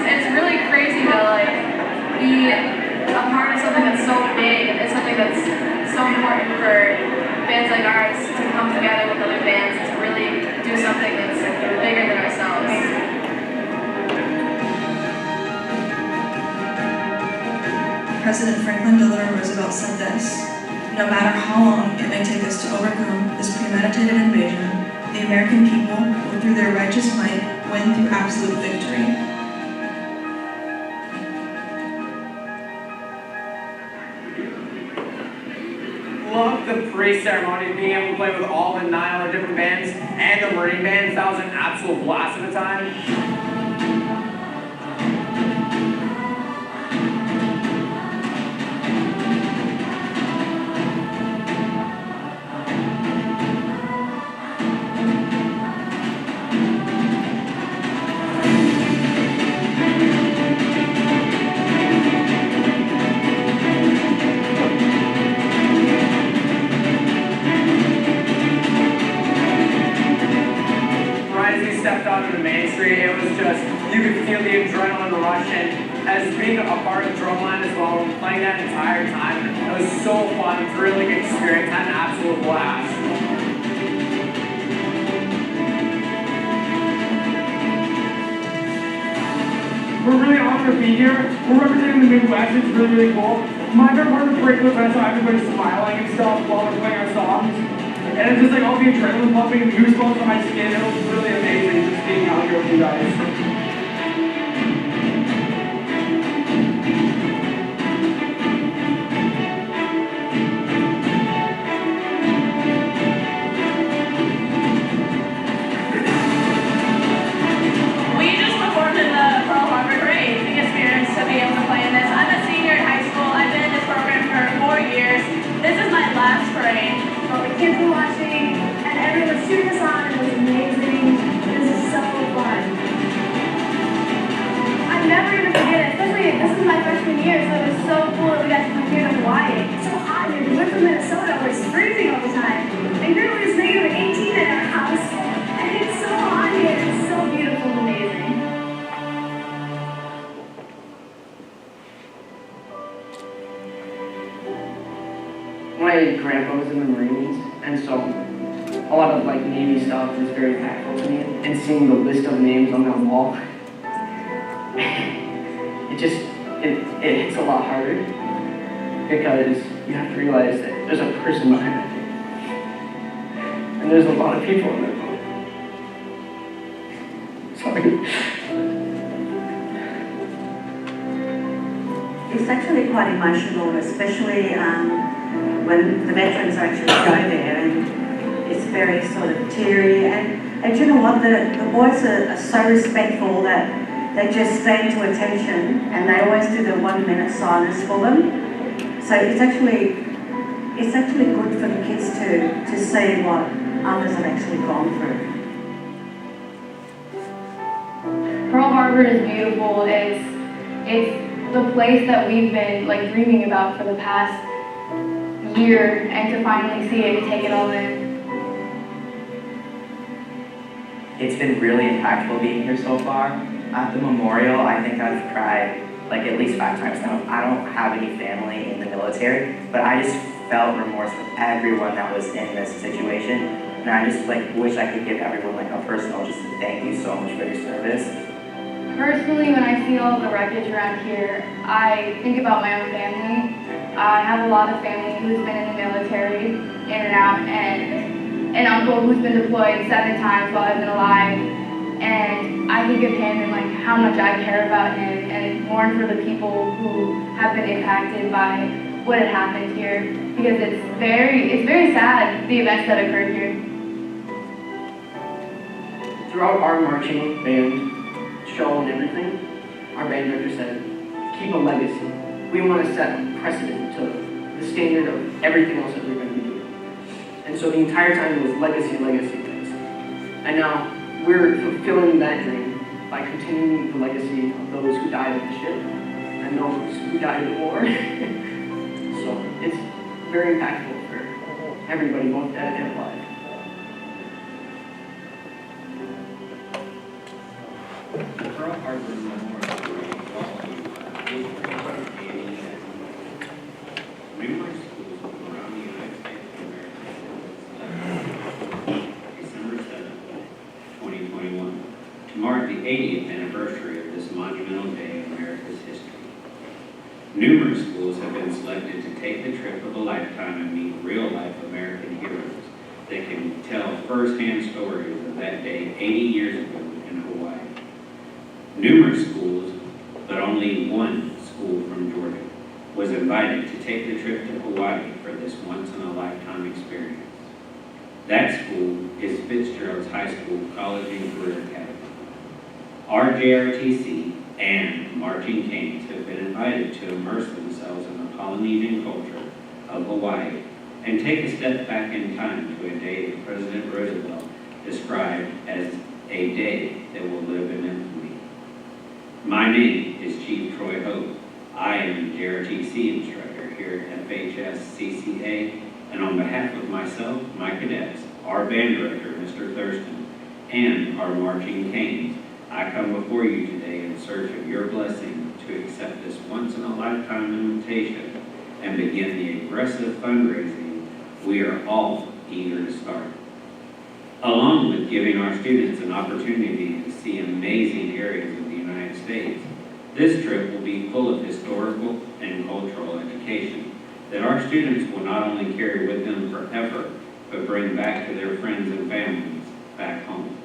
It's really crazy to be a part of something that's so big. It's something that's so important for bands like ours to come together with other bands to really do something that's bigger than ourselves. President Franklin Delano Roosevelt said this: "No matter how long it may take us to overcome this premeditated invasion, the American people will, through their righteous might, win through absolute victory." Loved the parade ceremony, being able to play with all the 9 other different bands and the Marine bands. That was an absolute blast of a time. Stepped onto the main street, it was just, you could feel the adrenaline rush, and as being a part of Drumline as well, playing that entire time, it was so fun, thrilling experience, had an absolute blast. We're really honored to be here. We're representing the Midwest, it's really cool. My favorite part of the parade was when I saw everybody smiling and stuff while we're playing our songs. And it's just all the adrenaline pumping and goosebumps on my skin. It was really amazing just being out here with you guys. Kids were watching, and everyone was cheering us on, and it was amazing. This is so fun. I'm never going to forget it, especially this is my freshman year, so it was so cool that we got to come here to Hawaii. It's so hot here. We went from Minnesota, where it's freezing all the time. And here it was negative 18 at our house, and it's so hot here. It's so beautiful and amazing. My grandpa was in the Marines, and so a lot of Navy stuff is very impactful to me. And seeing the list of names on that wall, it hits a lot harder, because you have to realize that there's a person behind that name. And there's a lot of people in that boat. Sorry. It's actually quite emotional, especially when the veterans actually go there, and it's very sort of teary. And you know what, the boys are so respectful that they just stand to attention, and they always do the 1 minute silence for them. So it's actually good for the kids to see what others have actually gone through. Pearl Harbor is beautiful. It's the place that we've been like dreaming about for the past year, and to finally see it, take it all in. It's been really impactful being here so far. At the memorial, I think I've cried like at least 5 times now. I don't have any family in the military, but I just felt remorse for everyone that was in this situation. And I just like wish I could give everyone like a personal just thank you so much for your service. Personally, when I see all the wreckage around here, I think about my own family. I have a lot of family who's been in the military, in and out, and an uncle who's been deployed 7 times while I've been alive. And I think of him and like how much I care about him, and mourn for the people who have been impacted by what had happened here, because it's very sad, the events that occurred here. Throughout our marching band show and everything, our band director said, keep a legacy. We want to set a precedent to the standard of everything else that we're going to be doing. And so the entire time it was legacy, legacy, legacy. And now we're fulfilling that dream by continuing the legacy of those who died at the ship and those who died in the war. So it's very impactful for everybody, both dead and alive. Pearl Harbor Memorial numerous schools around the United States of America December 7, 2021, to mark the 80th anniversary of this monumental day in America's history. Numerous schools have been selected to take the trip of a lifetime and meet real-life American heroes that can tell first-hand stories of that day 80 years ago in Hawaii. Numerous schools, but only one school from Georgia, was invited to take the trip to Hawaii for this once-in-a-lifetime experience. That school is Fitzgerald's High School College and Career Academy. Our JRTC and Marching Canes have been invited to immerse themselves in the Polynesian culture of Hawaii and take a step back in time to a day that President Roosevelt described as a day that will live in infamy. My name is Chief Troy Hope. I am a JRTC instructor here at FHS CCA, and on behalf of myself, my cadets, our band director, Mr. Thurston, and our Marching Canes, I come before you today in search of your blessing to accept this once-in-a-lifetime invitation and begin the aggressive fundraising we are all eager to start. Along with giving our students an opportunity to see amazing areas of the United States, this trip will be full of historical and cultural education that our students will not only carry with them forever, but bring back to their friends and families back home.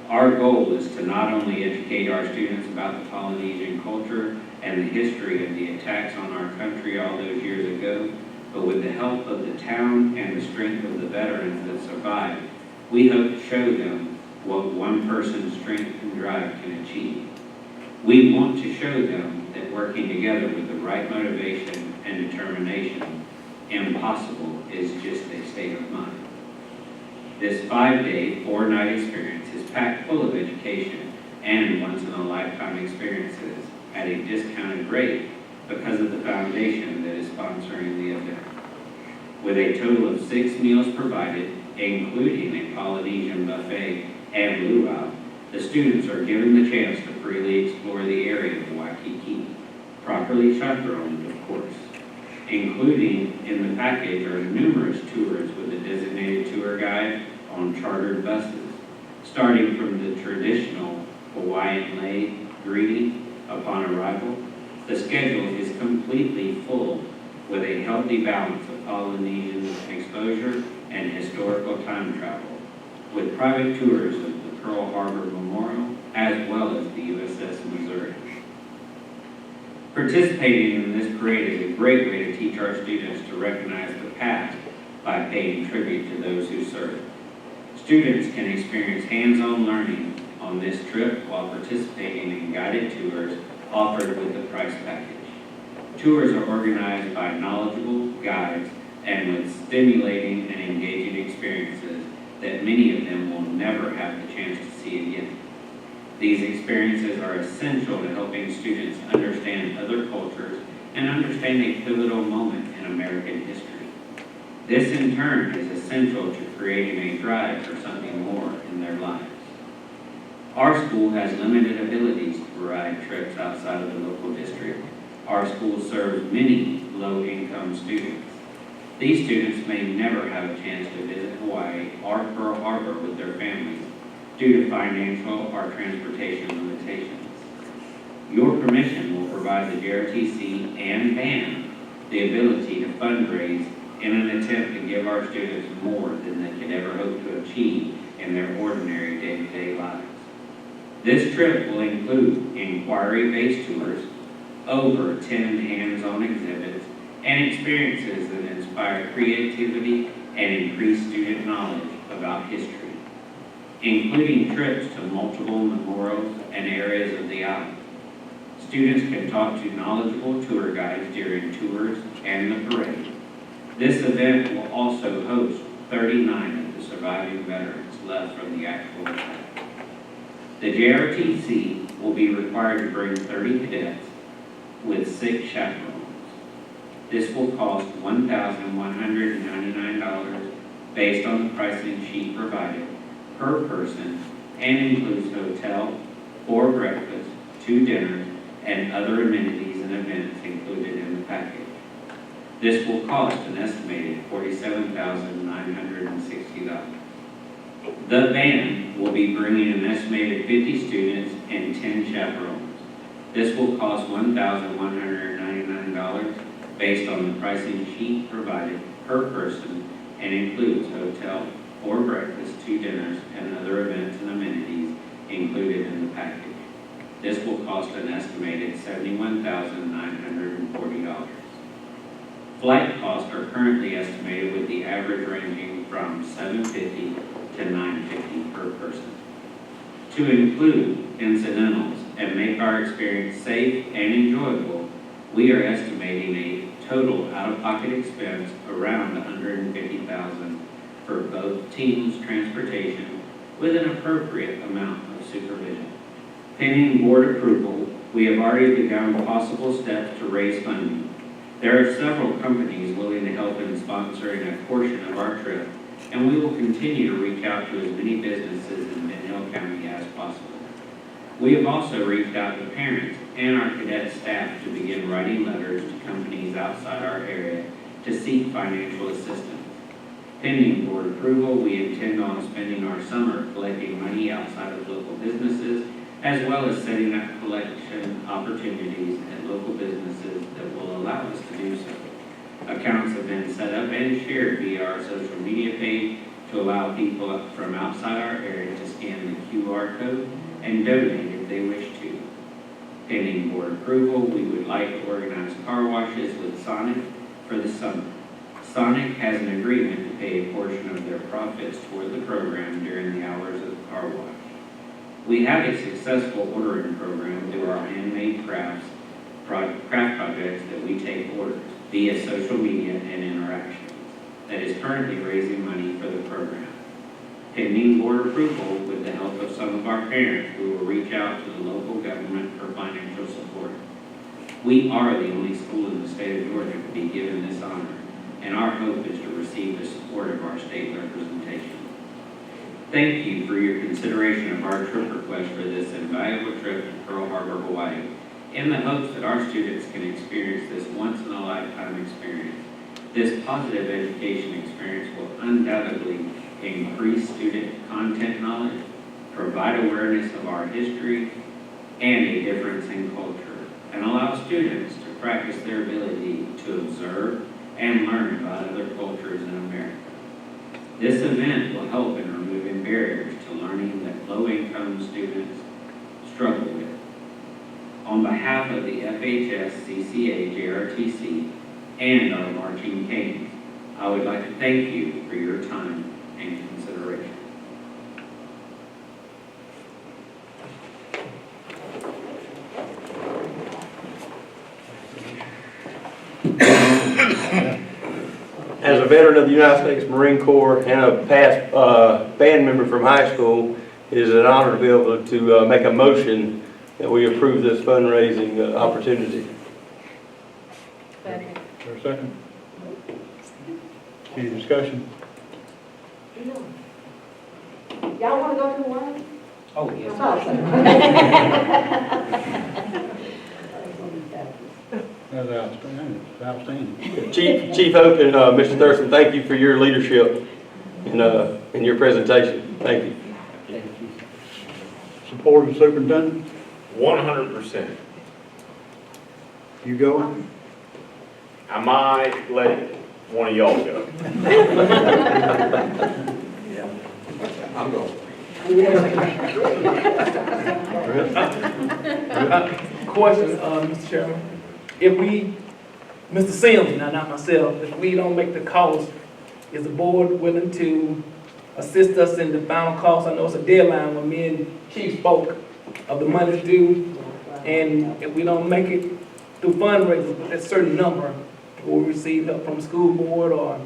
Our goal is to not only educate our students about the Polynesian culture and the history of the attacks on our country all those years ago, but with the help of the town and the strength of the veterans that survived, we hope to show them what one person's strength and drive can achieve. We want to show them that working together with the right motivation and determination, impossible is just a state of mind. This 5-day, 4-night experience is packed full of education and once-in-a-lifetime experiences at a discounted rate because of the foundation that is sponsoring the event. With a total of 6 meals provided, including a Polynesian buffet and luau, the students are given the chance to freely explore the area of Waikiki, properly chaperoned, of course. Including in the package are numerous tours with a designated tour guide on chartered buses, starting from the traditional Hawaiian lei greeting upon arrival. The schedule is completely full with a healthy balance of Polynesian exposure and historical time travel, with private tours of the Pearl Harbor Memorial as well as the USS Missouri. Participating in this parade is a great way to teach our students to recognize the past by paying tribute to those who served. Students can experience hands-on learning on this trip while participating in guided tours offered with the price package. Tours are organized by knowledgeable guides and with stimulating and engaging experiences that many of them will never have the chance to see again. These experiences are essential to helping students understand other cultures and understand a pivotal moment in American history. This in turn is essential to creating a drive for something more in their lives. Our school has limited abilities to provide trips outside of the local district. Our school serves many low-income students. These students may never have a chance to visit Hawaii or Pearl Harbor with their families due to financial or transportation limitations. Your permission will provide the JRTC and band the ability to fundraise in an attempt to give our students more than they could ever hope to achieve in their ordinary day-to-day lives. This trip will include inquiry-based tours, over 10 hands-on exhibits, and experiences that inspire creativity and increase student knowledge about history, including trips to multiple memorials and areas of the island. Students can talk to knowledgeable tour guides during tours and the parade. This event will also host 39 of the surviving veterans left from the actual attack. The JRTC will be required to bring 30 cadets with 6 chaperones. This will cost $1,199 based on the pricing sheet provided per person and includes hotel, 4 breakfasts, 2 dinners, and other amenities and events included in the package. This will cost an estimated $47,960. The band will be bringing an estimated 50 students and 10 chaperones. This will cost $1,199 based on the pricing sheet provided per person and includes hotel, 4 breakfasts, 2 dinners, and other events and amenities included in the package. This will cost an estimated $71,940. Flight costs are currently estimated with the average ranging from $750 to $950 per person. To include incidentals and make our experience safe and enjoyable, we are estimating a total out-of-pocket expense around $150,000 for both teams' transportation with an appropriate amount of supervision. Pending board approval, we have already begun possible steps to raise funding. There are several companies willing to help in sponsoring a portion of our trip, and we will continue to reach out to as many businesses in Van Hill County as possible. We have also reached out to parents and our cadet staff to begin writing letters to companies outside our area to seek financial assistance. Pending board approval, we intend on spending our summer collecting money outside of local businesses, as well as setting up collection opportunities at local businesses that will allow us to do so. Accounts have been set up and shared via our social media page to allow people from outside our area to scan the QR code and donate if they wish to. Pending board approval, we would like to organize car washes with Sonic for the summer. Sonic has an agreement to pay a portion of their profits toward the program during the hours of the car wash. We have a successful ordering program through our handmade craft projects that we take orders via social media and interactions that is currently raising money for the program. Pending board approval, with the help of some of our parents, we will reach out to the local government for financial support. We are the only school in the state of Georgia to be given this honor, and our hope is to receive the support of our state representation. Thank you for your consideration of our trip request for this invaluable trip to Pearl Harbor, Hawaii, in the hopes that our students can experience this once-in-a-lifetime experience. This positive education experience will undoubtedly increase student content knowledge, provide awareness of our history, and a difference in culture, and allow students to practice their ability to observe and learn about other cultures in America. This event will help in removing barriers to learning that low-income students struggle with. On behalf of the FHS CCA JRTC and our marching Canes, I would like to thank you for your time and consideration. veteran of the United States Marine Corps and a past band member from high school, it is an honor to be able to make a motion that we approve this fundraising opportunity. Is there a second? Any discussion? Y'all wanna go to the one? Oh, yes. That's outstanding. Outstanding. Chief Hope and Mr. Thurston, thank you for your leadership in your presentation. Thank you. Support of the superintendent? 100%. You go? I might let one of y'all go. I'm going. Question, Mr. Chairman. If we, Mr. Sims, now not myself, if we don't make the cost, is the board willing to assist us in the final cost? I know it's a deadline when me and Chief spoke of the money's due, and if we don't make it through fundraising, a certain number, will we receive help from the school board, or,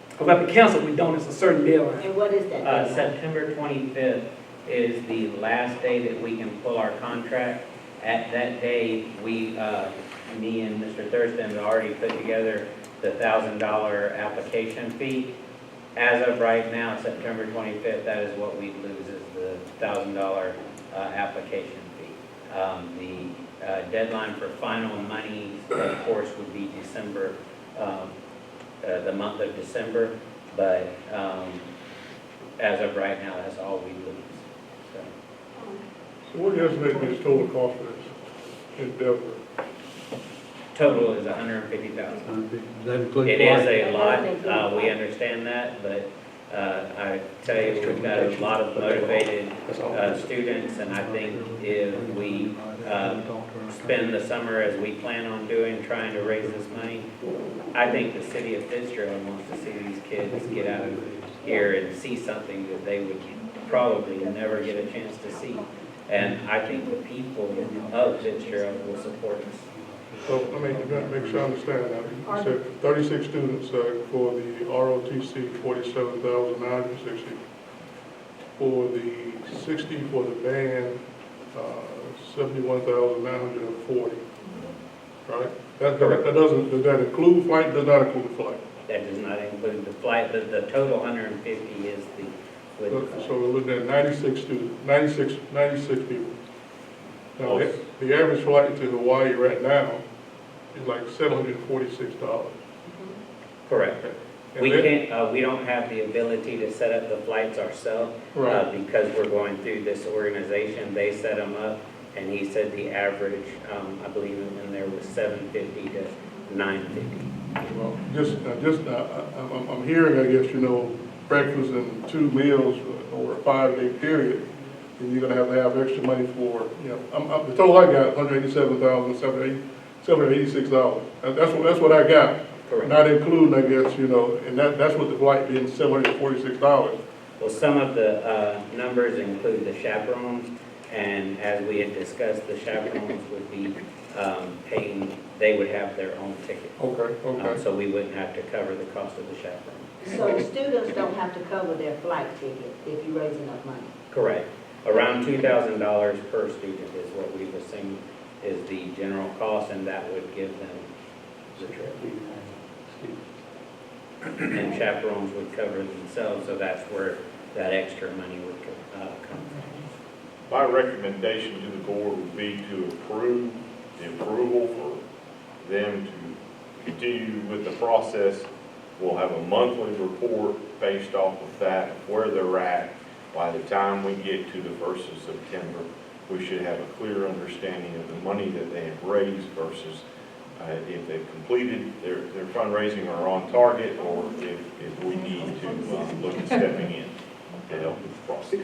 because at the council, we don't, it's a certain deadline. And what is that? September 25th is the last day that we can pull our contract. At that day, we, me and Mr. Thurston have already put together the $1,000 application fee. As of right now, September 25th, that is what we lose, is the $1,000 application fee. The deadline for final money, of course, would be December, the month of December, but as of right now, that's all we lose. So what do you estimate this total cost for this endeavor? Total is $150,000. Does that include? It is a lot, we understand that, but I tell you, we've got a lot of motivated students, and I think if we spend the summer as we plan on doing, trying to raise this money, I think the city of Fitzgerald wants to see these kids get out of here and see something that they would probably never get a chance to see. And I think the people of Fitzgerald will support us. So, let me make sure I understand that. You said 36 students for the ROTC, 47,960. For the 60 for the band, 71,940. Right? That doesn't, does that include flight? Does not include flight? That does not include the flight. The total 150 is the. So we're looking at 96 students, 96 people. Now, the average flight to Hawaii right now is like $746. Correct. We can't, we don't have the ability to set up the flights ourselves, because we're going through this organization. They set them up, and he said the average, I believe in there was $750 to $950. Well, I'm hearing, I guess, breakfast and 2 meals over a 5-day period, and you're gonna have extra money for, the total I got, $187,786. That's what I got. Correct. Not including, I guess, and that's what the flight being $746. Well, some of the numbers include the chaperones, and as we had discussed, the chaperones would be paying, they would have their own ticket. Okay. So we wouldn't have to cover the cost of the chaperone. So the students don't have to cover their flight ticket if you raise enough money? Correct. Around $2,000 per student is what we've assumed is the general cost, and that would give them the trip. And chaperones would cover themselves, so that's where that extra money would come from. My recommendation to the board would be to approve the approval for them to continue with the process. We'll have a monthly report based off of that, where they're at. By the time we get to the 1st of September, we should have a clear understanding of the money that they have raised versus if they've completed their fundraising or on target, or if we need to look at stepping in to help with the process.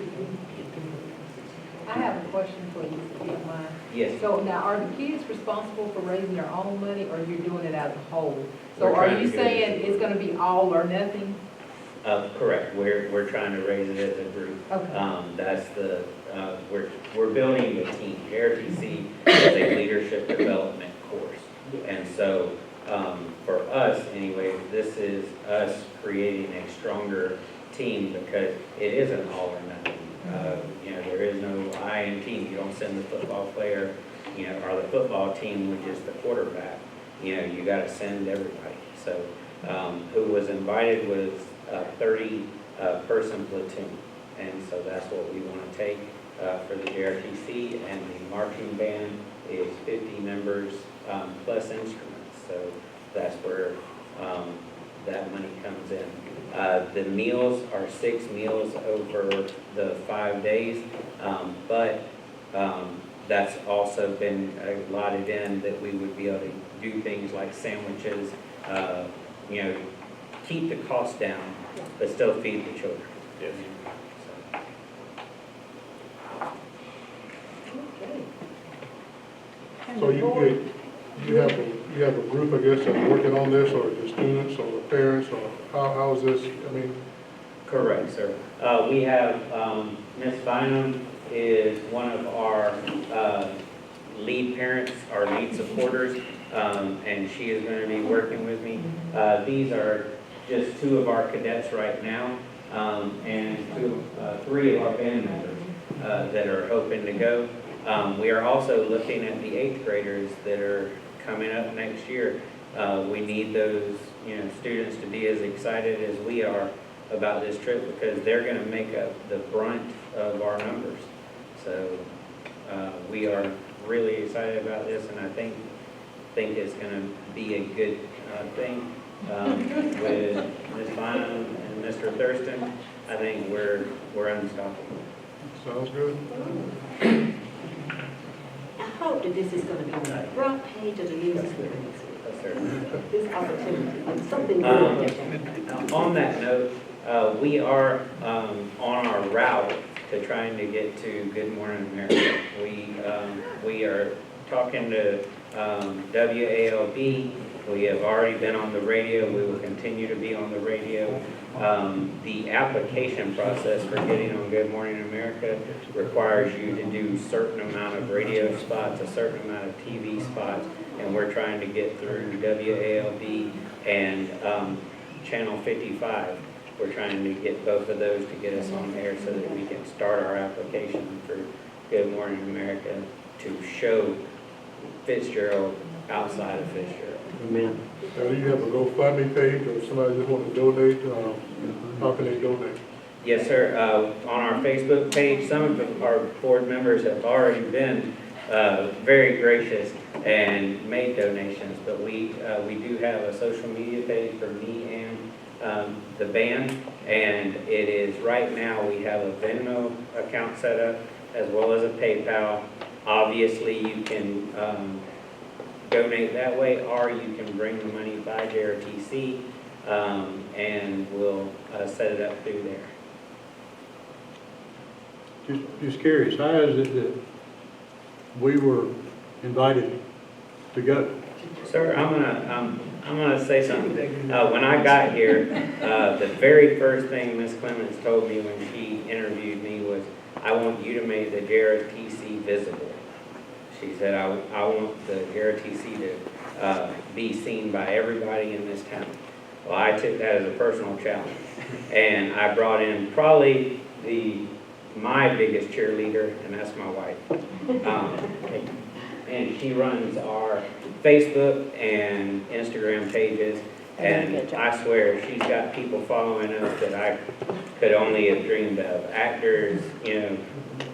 I have a question for you, if you don't mind. Yes. So now, are the kids responsible for raising their own money, or you're doing it as a whole? So We're are trying you to get it saying it's gonna be all or nothing? Correct. We're trying to raise it as a group. Okay. That's the, we're building a team. RTC is a leadership development course. And so for us anyway, this is us creating a stronger team because it isn't all or nothing. You know, there is no I in team. You don't send the football player, you know, or the football team, which is the quarterback. You know, you got to send everybody. So who was invited was a 30-person platoon. And so that's what we want to take for the JRTC. And the marching band is 50 members plus instruments. So that's where that money comes in. The meals are 6 meals over the 5 days, but that's also been allotted in that we would be able to do things like sandwiches, you know, keep the cost down, but still feed the children. Yes. So you have a group, I guess, that's working on this, or the students, or the parents, or how is this, I mean? Correct, sir. We have, Ms. Bynum is one of our lead parents, our lead supporters, and she is going to be working with me. These are just 2 of our cadets right now, and 3 of our band members that are hoping to go. We are also looking at the 8th graders that are coming up next year. We need those, you know, students to be as excited as we are about this trip because they're going to make up the brunt of our numbers. So we are really excited about this, and I think it's going to be a good thing. With Ms. Bynum and Mr. Thurston, I think we're unstoppable. Sounds good. I hope that this is going to be on the front page of the news this week. This opportunity, it's something good. On that note, we are on our route to trying to get to Good Morning America. We are talking to WALB. We have already been on the radio. We will continue to be on the radio. The application process for getting on Good Morning America requires you to do a certain amount of radio spots, a certain amount of TV spots, and we're trying to get through WALB and Channel 55. We're trying to get both of those to get us on air so that we can start our application for Good Morning America to show Fitzgerald outside of Fitzgerald. Amen. Now, do you have a GoFundMe page, or if somebody just want to donate, how can they donate? Yes, sir. On our Facebook page, some of our board members have already been very gracious and made donations, but we do have a social media page for me and the band, and it is right now we have a Venmo account set up as well as a PayPal. Obviously, you can donate that way, or you can bring the money by JRTC, and we'll set it up through there. Just curious, how is it that we were invited to go? Sir, I'm gonna say something. When I got here, the very first thing Ms. Clemens told me when she interviewed me was, "I want you to make the JRTC visible." She said, I want the JRTC to be seen by everybody in this town. Well, I took that as a personal challenge. And I brought in probably my biggest cheerleader, and that's my wife. And she runs our Facebook and Instagram pages. And I swear, she's got people following us that I could only have dreamed of. Actors, you know,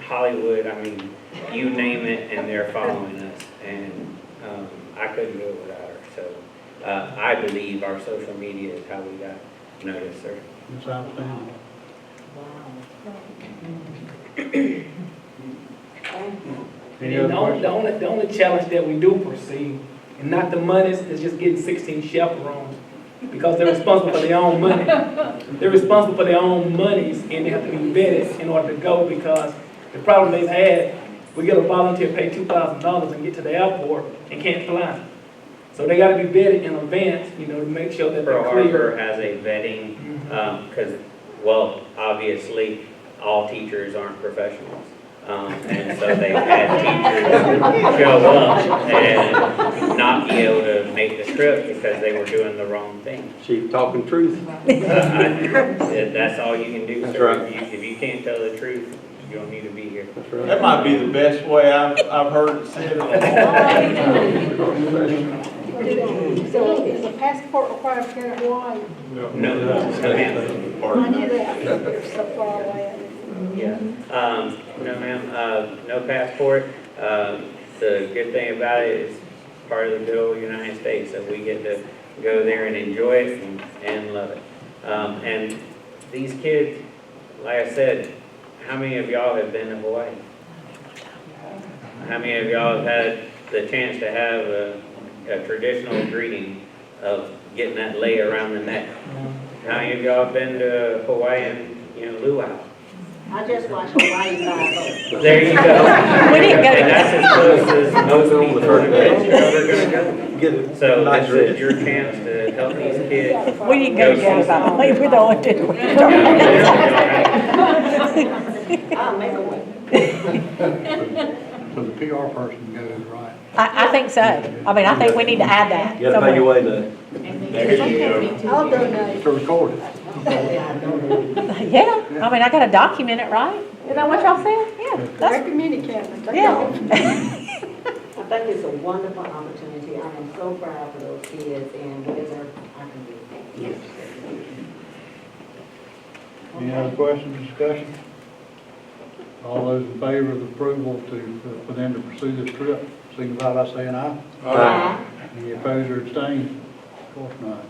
Hollywood, I mean, you name it, and they're following us. And I couldn't do it without her. So I believe our social media is how we got noticed, sir. That's outstanding. Any And other the only challenge that we do foresee, and not the monies, is just getting 16 chaperones, because they're responsible for their own money. They're responsible for their own monies, and they have to be vetted in order to go, because the problem they've had, we get a volunteer pay $2,000 and get to the airport and can't fly. So they gotta be vetted in advance, you know, to make sure that they're Pearl clear. Harbor has a vetting, because, well, obviously, all teachers aren't professionals. And so they've had teachers show up and not be able to make the trip because they were doing the wrong thing. She talking truth. That's all you can do, That's sir. right. If you can't tell the truth, you don't need to be here. That's right. That might be the best way I've heard it said in a long time. So is a passport required to get to Hawaii? No, ma'am. I knew that, they're so far away. Yeah. No, ma'am, no passport. The good thing about it is part of the good old United States, so we get to go there and enjoy it and love it. And these kids, like I said, how many of y'all have been to Hawaii? How many of y'all have had the chance to have a traditional greeting of getting that lei around the neck? How many of y'all have been to Hawaiian, luau? I just watched Hawaii Five-0. There you go. We didn't go to And that's as close as most people are gonna go. So this is your chance to help these kids. We didn't go to Gather. We were the only two. I'll make a way. So the PR person goes, right? I think so. I mean, I think we need to add that. You gotta pay your way to. There you go. I'll donate. To record it. Yeah, I mean, I gotta document it, right? Isn't that what y'all said? Yeah. Direct mini cameras. Yeah. I think it's a wonderful opportunity. I am so proud for those kids and whatever I can do. Any other questions, discussion? All those in favor of the approval for them to pursue this trip, signify by saying aye. Aye. Any opposed or abstained? Of course not.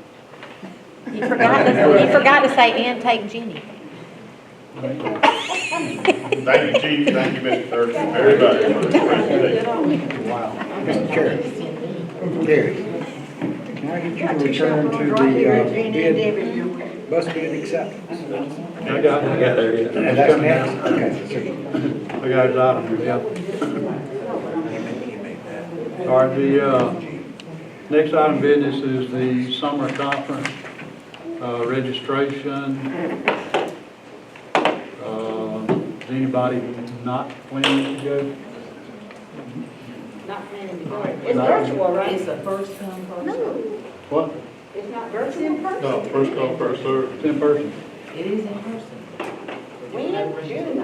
You forgot to say, and take Jenny. Thank you, Chief. Thank you, Mr. Thurston, very much for this presentation. Wow. Mr. Terry, can I get you to return to the bus bid acceptance? I got there yet. And that's next? Okay. I got his item here, yeah. All right, the next item of business is the summer conference registration. Is anybody not planning to go? Not planning to go. It's virtual, right? It's a first come, first served. What? It's not virtual in person? No, first come, first served. It's in person. It is in person. When? June.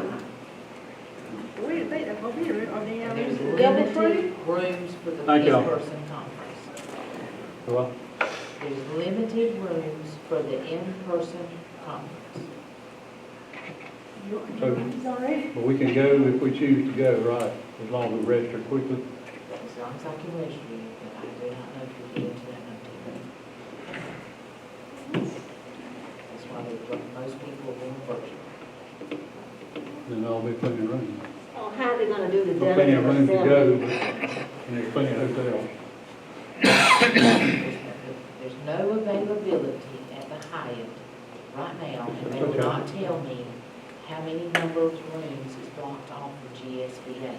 Where is they, over here, are they, There's double free? limited rooms for the Thank y'all. in-person conference. What? There's limited rooms for the in-person conference. But we can go if we choose to go, right, as long as we register quickly. As long as I can register you, but I do not know if you'll get into that until. That's why most people are going virtual. Then there'll be plenty of room. Oh, how are they gonna do the There's plenty of room delegate to go, assembly? and there's plenty of hotels. There's no availability at the Hyatt right now, and they will Okay. not tell me how many number of rooms is blocked off for GSBA.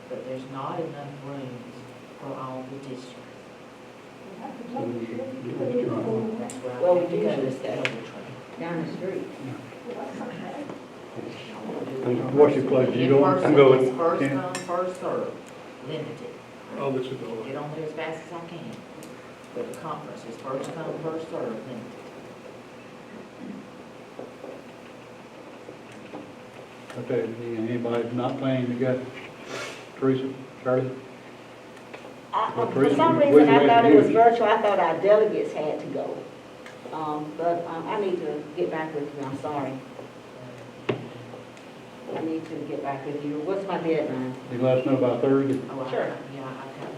But there's not enough rooms for all the districts. That's where Well, I have to we go, usually is the stay double train. down the street. What's your pleasure? You going? In-person I'm going. is first Ken? come, first served, limited. I'll let you know. Get on there as fast as I can. But the conference is first come, first served, limited. Okay, anybody not planning to go? Teresa, Charlie? For some reason, I thought it was virtual. I thought our delegates had to go. But I need to get back with you. I'm sorry. I need to get back with you. What's my deadline? You let us know by Thursday. Oh, Sure.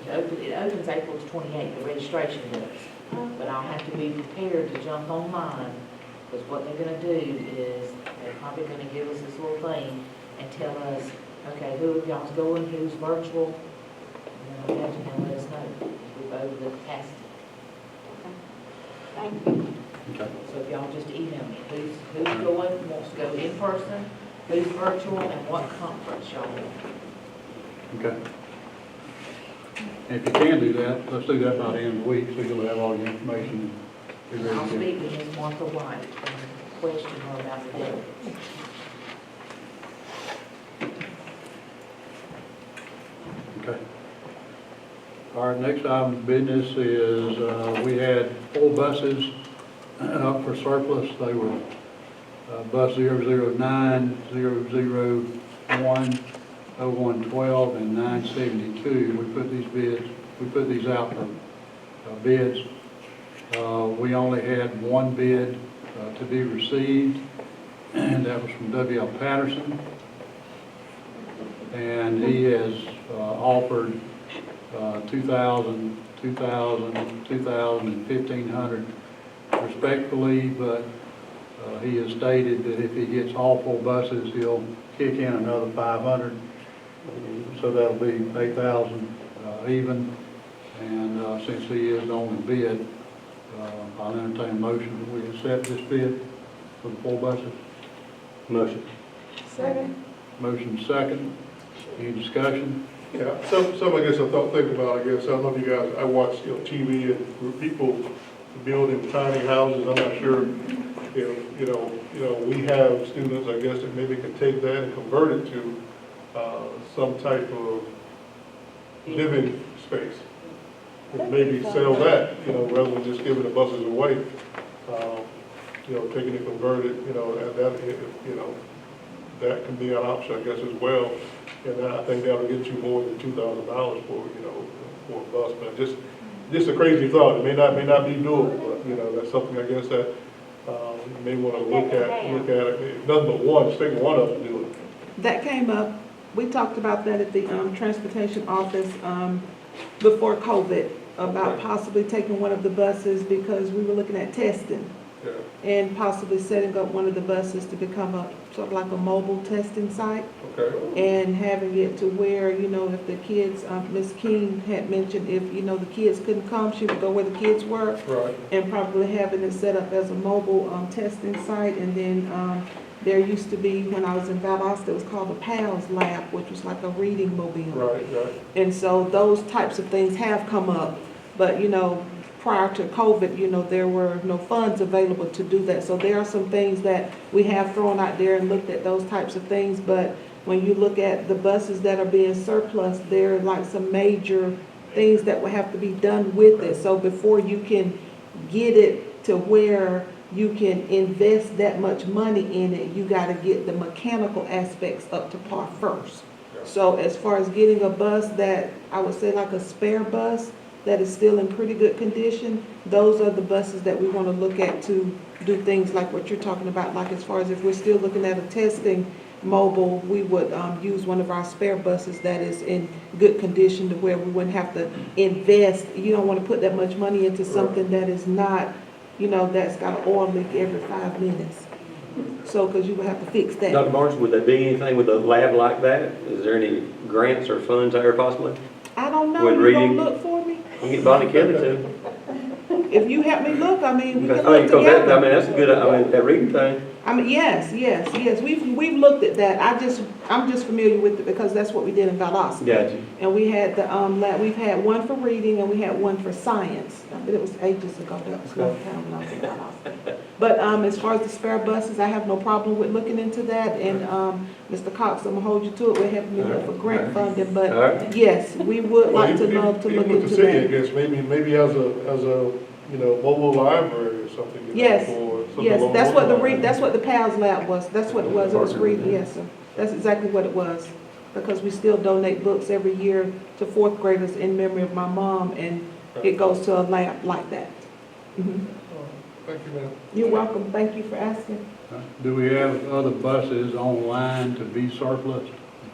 It opens April 28th, the registration does. But I'll have to be prepared to jump online, because what they're gonna do is, they're probably gonna give us this little thing and tell us, okay, who of y'all's going, who's virtual, and then I'll have to let us know if we've over the capacity. Thank you. Okay. So if y'all just email me, who's going, wants to go in person, who's virtual, and what conference y'all want. Okay. And if you can do that, let's do that by the end of the week, so you'll have all your information. and be I'll ready to speak with Ms. Martha White and question her about the delegates. Okay. All right, next item of business is, we had 4 buses up for surplus. They were bus 009, 001, 0112, and 972. We put these out for bids. We only had 1 bid to be received, and that was from W.L. Patterson. And he has offered 2,000, 2,000, 2,000, and 1,500 respectfully, but he has stated that if he gets all 4 buses, he'll kick in another 500. So that'll be 8,000 even. And since he is the only bid, I'll entertain a motion that we accept this bid for the 4 buses. Motion. Second. Motion second. Any discussion? Yeah, some I guess I thought, think about, I guess, I don't know if you guys, I watch, TV and people building tiny houses. I'm not sure if, we have students, I guess, that maybe could take that and convert it to some type of living space. And maybe sell that, rather than just giving the buses away. Taking it converted, that can be an option, I guess, as well. And I think that'll get you more than $2,000 for a bus. But just a crazy thought. It may not be doable, but that's something I guess that you may want to look at it. If nothing but one, just take one of them to do it. That came up. We talked about that at the transportation office before COVID about possibly taking one of the buses because we were looking at testing. Yeah. And possibly setting up one of the buses to become a sort of like a mobile testing site. Okay. And having it to where, if the kids, Ms. King had mentioned if, the kids couldn't come, she would go where the kids were. Right. And probably having it set up as a mobile testing site. And then there used to be, when I was in Valdosta, it was called the PALS Lab, which was like a reading mobile. Right. And so those types of things have come up. But, prior to COVID, there were no funds available to do that. So there are some things that we have thrown out there and looked at those types of things. But when you look at the buses that are being surplus, there are like some major things that will have to be done with it. So before you can get it to where you can invest that much money in it, you got to get the mechanical aspects up to par first. So as far as getting a bus that I would say like a spare bus, that is still in pretty good condition, those are the buses that we want to look at to do things like what you're talking about. Like as far as if we're still looking at a testing mobile, we would use one of our spare buses that is in good condition to where we wouldn't have to invest. You don't want to put that much money into something that is not, that's got an oil leak every 5 minutes. So, because you would have to fix that. Dr. Barnes, would there be anything with a lab like that? Is there any grants or funds there possibly? I don't know. With You reading? gonna look for me? We can get Bonnie Kelly to. If you help me look, we can look Because together. that's a good, that reading thing. Yes. We've looked at that. I'm just familiar with it because that's what we did in Valdosta. Gotcha. And we had the lab. We've had one for reading and we had one for science. But it was ages ago. That was a long time when I was in Valdosta. But as far as the spare buses, I have no problem with looking into that. And Mr. Cox, I'm gonna hold you to it. We're helping you look for grant funding. But yes, we would like to love to look Even with into the city, I that. guess, maybe as a mobile library or something. Yes, or something yes, along that's those what lines. that's what the PALS lab was. That's what it was. It was reading, yes, sir. That's exactly what it was. Because we still donate books every year to 4th graders in memory of my mom, and it goes to a lab like that. Mhm. Thank you, ma'am. You're welcome. Thank you for asking. Do we have other buses online to be surplus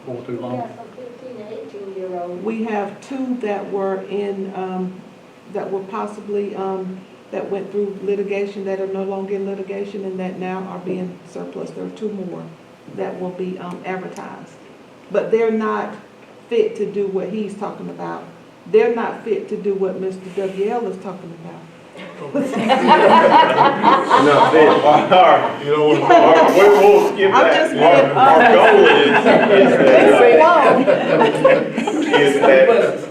before too long? Yeah, some 15 to 18-year-olds. We have 2 that were in, that were possibly, that went through litigation, that are no longer in litigation, and that now are being surplus. There are 2 more that will be advertised. But they're not fit to do what he's talking about. They're not fit to do what Mr. WL is talking about. Not fit. You know, we'll skip I'm that. just being Our goal is that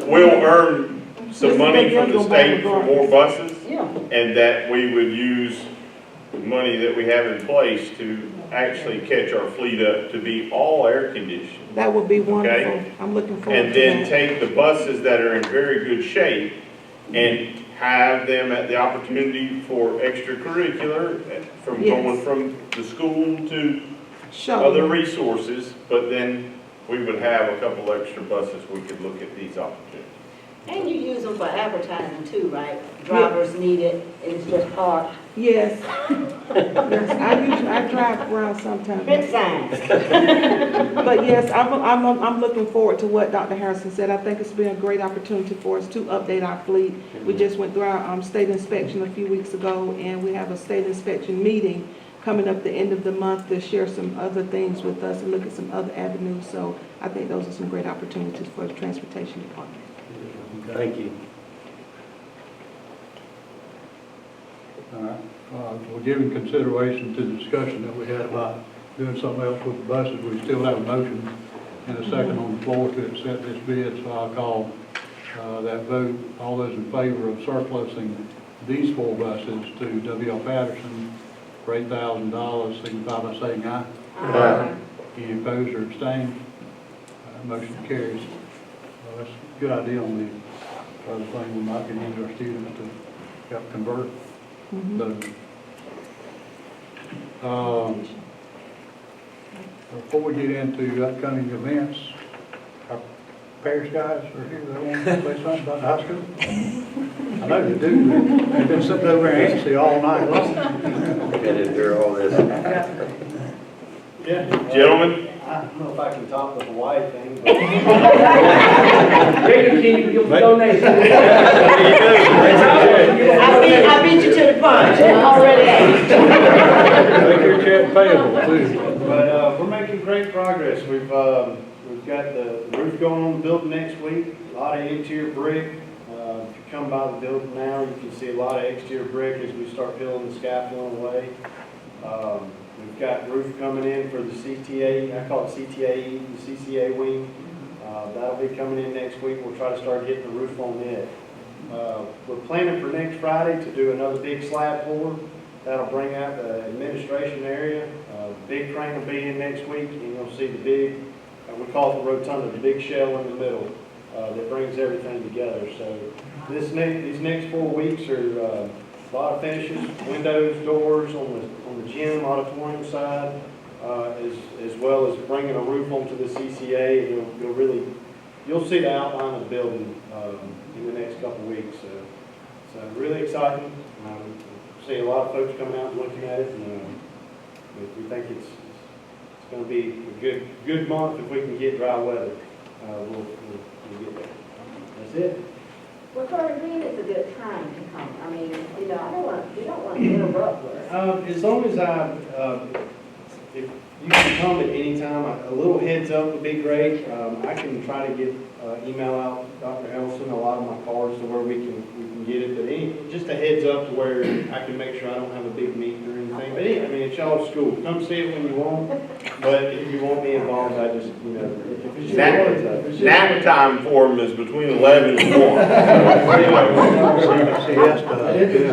we'll earn some money from the state for more buses, and that we would use the money that we have in place to actually catch our fleet up to be all air conditioned. That would be wonderful. Okay. I'm looking forward And to then that. take the buses that are in very good shape and have them at the opportunity for extracurricular, from Yes. going from the school to Shuttle. other resources, but then we would have a couple extra buses, we could look at these opportunities. And you use them for advertising too, right? Drivers need it, it's just parked. Yes. Yes, I drive around sometimes. Big signs. But yes, I'm looking forward to what Dr. Harrison said. I think it's been a great opportunity for us to update our fleet. We just went through our state inspection a few weeks ago, and we have a state inspection meeting coming up the end of the month to share some other things with us and look at some other avenues. So I think those are some great opportunities for the transportation department. Thank you. All right, we're giving consideration to the discussion that we had about doing something else with the buses. We still have a motion and a second on the floor to accept this bid, so I'll call that vote. All those in favor of surplusing these 4 buses to W.L. Patterson for $8,000, signify by saying aye. Aye. Any opposed or abstained? Motion carries. That's a good idea on the other thing. We might get into our students to help convert those. Before we get into upcoming events, our parish guys are here. They want to say something about the high school? I know they do. They've been sitting over there antsy all night long. And endure all this. Yeah. Gentlemen? I don't know if I can talk with the wife thing, but. Maybe can you give a donation? I beat you to the punch, already. Make your check payable too. But, we're making great progress. We've got the roof going on the building next week, a lot of interior brick. If you come by the building now, you can see a lot of exterior brick as we start peeling the scaffolding away. We've got roof coming in for the CTA, I call it CTAE, the CCA wing. That'll be coming in next week. We'll try to start getting the roof on it. We're planning for next Friday to do another big slab pour. That'll bring out the administration area. Big crane will be in next week, and you'll see the big, we call it the rotunda, the big shell in the middle that brings everything together. So these next 4 weeks are a lot of finishes, windows, doors on the gym, auditorium side, as well as bringing a roof onto the CCA. You'll see the outline of the building in the next couple of weeks. So really exciting. See a lot of folks coming out and looking at it, and we think it's going to be a good month if we can get dry weather. We'll get there. That's it. Well, Corey, when is a good time to come? I mean, we don't want to interrupt us. As long as if you can come at any time, a little heads up would be great. I can try to get email out Dr. Ellison a lot of my cards to where we can get it. But just a heads up to where I can make sure I don't have a big meeting or anything. But I mean, it's y'all's school. Come see it when you want. But if you want me involved, I just if it's just Nap time for them is between 11 and 1.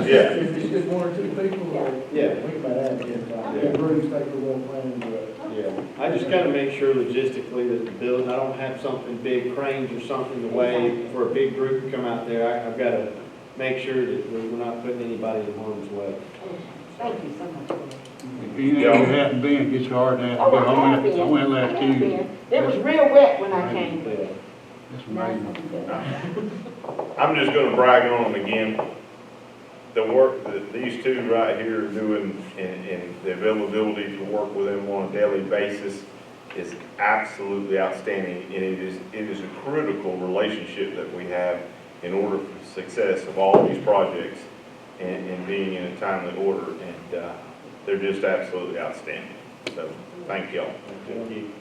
Yeah. If it's just 1 or 2 people, Yeah. we might have to get the groups take the one plan, but. Yeah, I just gotta make sure logistically that the building, I don't have something big, cranes or something in the way for a big group to come out there. I've gotta make sure that we're not putting anybody in harm's way. Thank you so much. If you know you hadn't been, it's hard to have to Oh, go. I have been. I went last I have Tuesday. been. It was real wet when I came. It's amazing. I'm just gonna brag on them again. The work that these two right here are doing and the availability to work with them on a daily basis is absolutely outstanding. And it is a critical relationship that we have in order for the success of all these projects and being in a timely order. And they're just absolutely outstanding. So thank y'all. Thank you.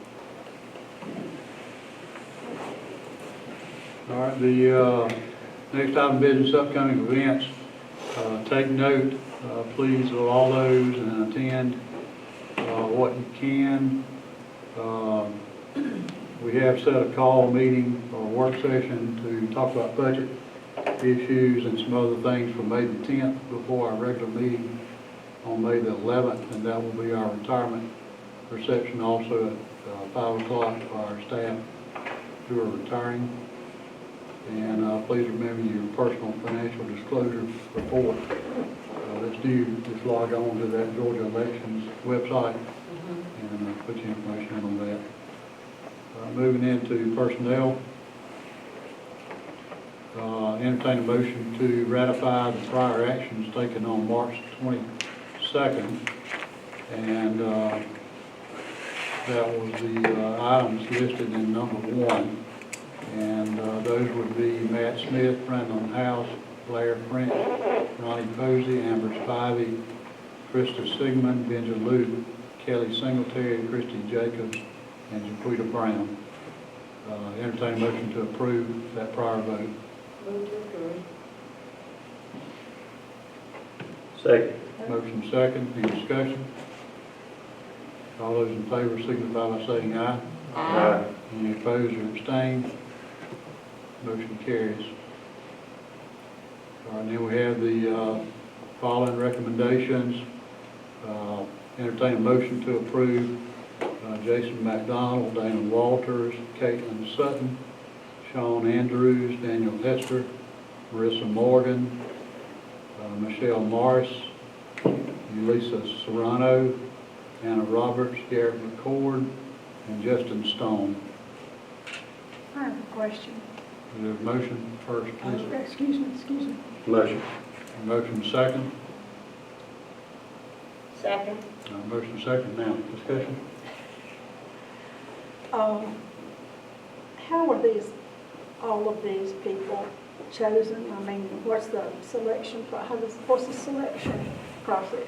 All right, the next item of business, upcoming events. Take note, please, of all those and attend what you can. We have set a call meeting or work session to talk about budget issues and some other things for May the 10th before our regular meeting on May the 11th, and that will be our retirement reception also at 5 o'clock for our staff who are retiring. And please remember your personal financial disclosure report. Just log on to that Georgia Elections website and put your information in on that. Moving into personnel, entertain a motion to ratify the prior actions taken on March 22nd. And that was the items listed in number 1. And those would be Matt Smith, Brandon House, Blair French, Ronnie Posey, Amber Spivey, Krista Sigmund, Benja Luke, Kelly Singletary, Christy Jacobs, and Jaquita Brown. Entertain a motion to approve that prior vote. Move to approve. Second. Motion second, any discussion? All those in favor signify by saying aye. Aye. Any opposed or abstained? Motion carries. All right, then we have the following recommendations. Entertain a motion to approve Jason McDonald, Dana Walters, Caitlin Sutton, Sean Andrews, Daniel Hester, Marissa Morgan, Michelle Morris, Elisa Serrano, Anna Roberts, Garrett McCord, and Justin Stone. I have a question. Is there a motion first, please? Excuse me. Motion. Motion second. Second. Motion second now. Discussion? How are all of these people chosen? I mean, what's the selection, what's the selection process?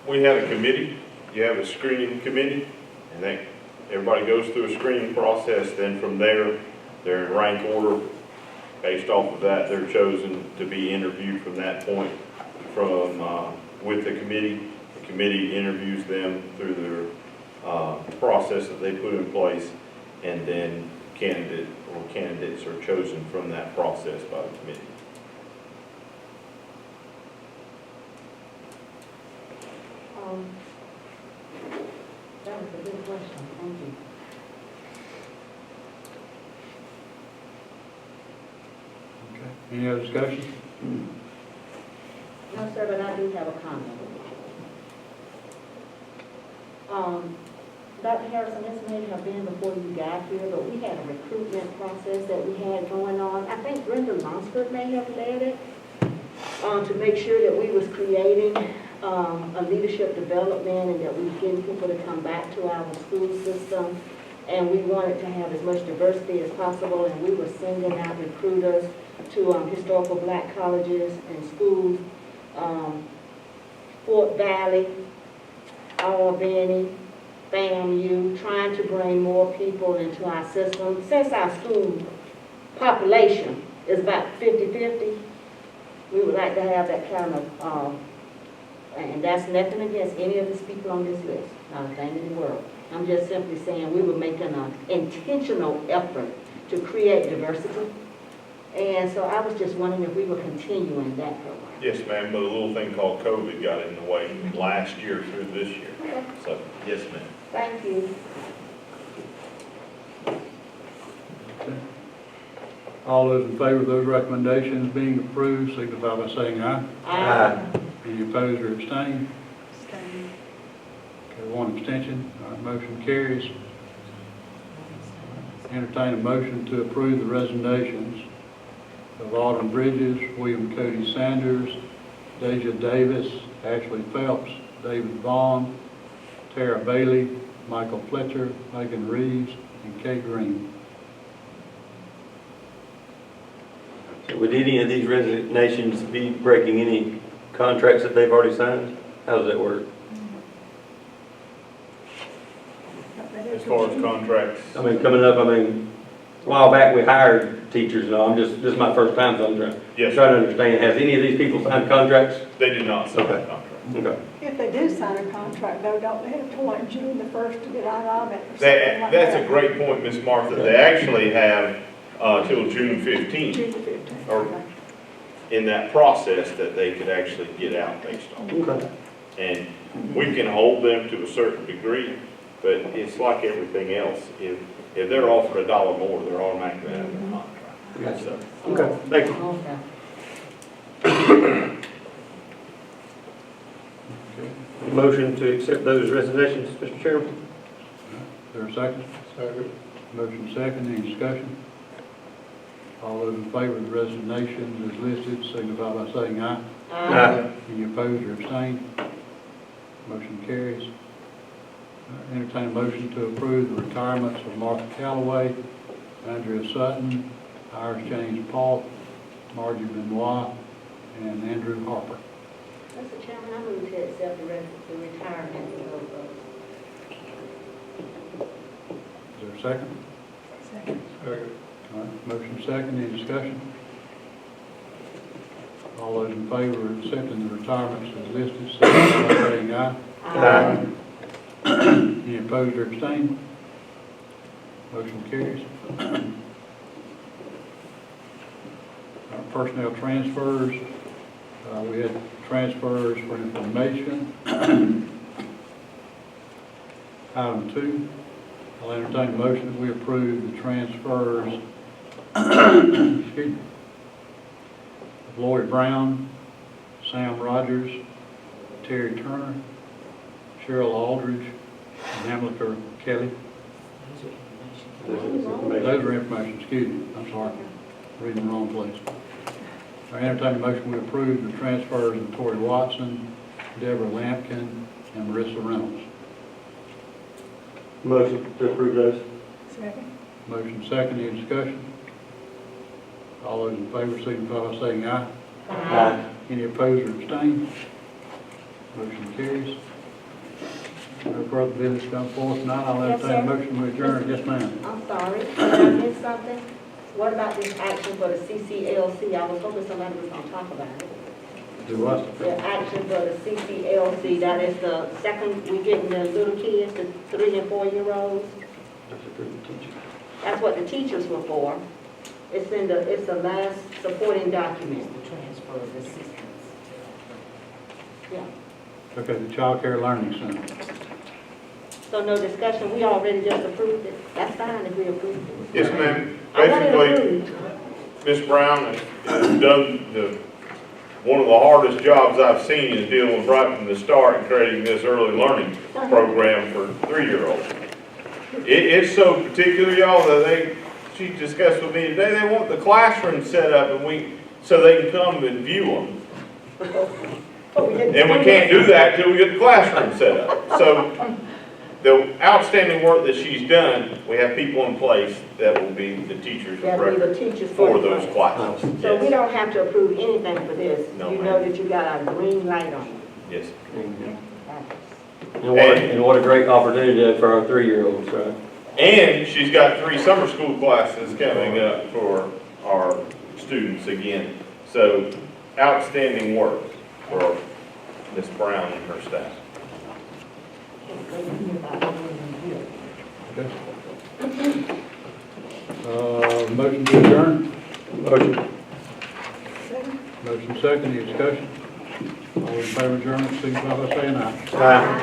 We have a committee, you have a screening committee, and then everybody goes through a screening process, then from there, they're in rank order. Based off of that, they're chosen to be interviewed from that point with the committee. The committee interviews them through their process that they put in place, and then candidates are chosen from that process by the committee. That was a good question, thank you. Okay. Any other discussion? No, sir, but I do have a comment. Dr. Harrison, this may have been before you got here, but we had a recruitment process that we had going on. I think Brenda Lunsford may have led it to make sure that we was creating a leadership development and that we were getting people to come back to our school system. And we wanted to have as much diversity as possible, and we were sending out recruiters to historical black colleges and schools, Fort Valley, Albany, FAMU, trying to bring more people into our system. Since our school population is about 50-50, we would like to have that kind of, and that's nothing against any of the people on this list, not a thing in the world. I'm just simply saying we were making an intentional effort to create diversity. And so I was just wondering if we were continuing that program. Yes, ma'am, but a little thing called COVID got in the way last year through this year. Okay. So, yes, ma'am. Thank you. Okay. All those in favor of those recommendations being approved signify by saying aye. Aye. Any opposed or abstained? Okay, one abstention. All right, motion carries. Entertain a motion to approve the resignations of Autumn Bridges, William Cody Sanders, Deja Davis, Ashley Phelps, David Vaughn, Tara Bailey, Michael Fletcher, Megan Reeves, and Kate Green. So would any of these resignations be breaking any contracts that they've already signed? How does that work? As far as contracts, I mean, coming up, a while back we hired teachers and all. This is my first time, so I'm trying to understand. Has any of these people signed contracts? they did not sign a contract. Okay. If they do sign a contract, though, don't they have to wait June the 1st to get out of it? Or something like That's that? a great point, Ms. Martha. They actually have till June 15th. June the 15th. Or in that process that they could actually get out based on. Okay. And We can hold them to a certain degree, but it's like everything else. If they're offered $1 more, they're automatically out of the contract. So, Okay, thank you. Okay. Motion to accept those resignations, Mr. Chairman. Is there a second? Second. Motion second, any discussion? All those in favor of the resignations as listed signify by saying aye. Aye. Any opposed or abstained? Motion carries. Entertain a motion to approve the retirements of Martha Callaway, Andrea Sutton, Iris James Paul, Margie Benoit, and Andrew Harper. Mr. Chairman, I move to accept the retirement of, Is there a second? Second. Second. All right, motion second, any discussion? All those in favor of accepting the retirements as listed, signify by saying aye. Aye. Any opposed or abstained? Motion carries. Personnel transfers, we had transfers for information. Item 2, I'll entertain a motion that we approve the transfers, excuse me, of Lloyd Brown, Sam Rogers, Terry Turner, Cheryl Aldridge, and Hamilton Kelly. Those are information, excuse me, I'm sorry, reading the wrong place. I entertain a motion we approve the transfers of Tori Watson, Deborah Lampkin, and Marissa Reynolds. Motion to approve those. Second. Motion second, any discussion? All those in favor signify by saying aye. Aye. Any opposed or abstained? Motion carries. No further business come forth tonight. I'll Yes, entertain a sir. motion to adjourn. Yes, ma'am. I'm sorry, did I miss something? What about this action for the CCLC? I was hoping somebody was gonna talk about it. Do what? The action for the CCLC, that is the second, we getting the little kids, the 3 and 4 year olds. That's what the teachers were for. It's the last supporting document. The transfer of assistance. Yeah. Okay, the Child Care Learning Center. So no discussion, we already just approved it. That's fine if we approved it. Yes, ma'am. I want it Basically, approved. Ms. Brown has done one of the hardest jobs I've seen is dealing with right from the start and creating this early learning program for 3-year-olds. It's so particular, y'all, that she discussed with me today, they want the classroom set up so they can come and view them. And we can't do that till we get the classroom set up. So the outstanding work that she's done, we have people in place that will be the teachers of That'll be the record teachers for the those class. classes. So we Yes. don't have to approve anything for this. No, You ma'am. know that you got a green light on it. Yes. And what a great opportunity for our 3-year-olds, right? And she's got 3 summer school classes coming up for our students again. So outstanding work for Ms. Brown and her staff. Okay. Motion to adjourn. Motion. Motion second, any discussion? All in favor of adjournment, signify by saying aye. Aye.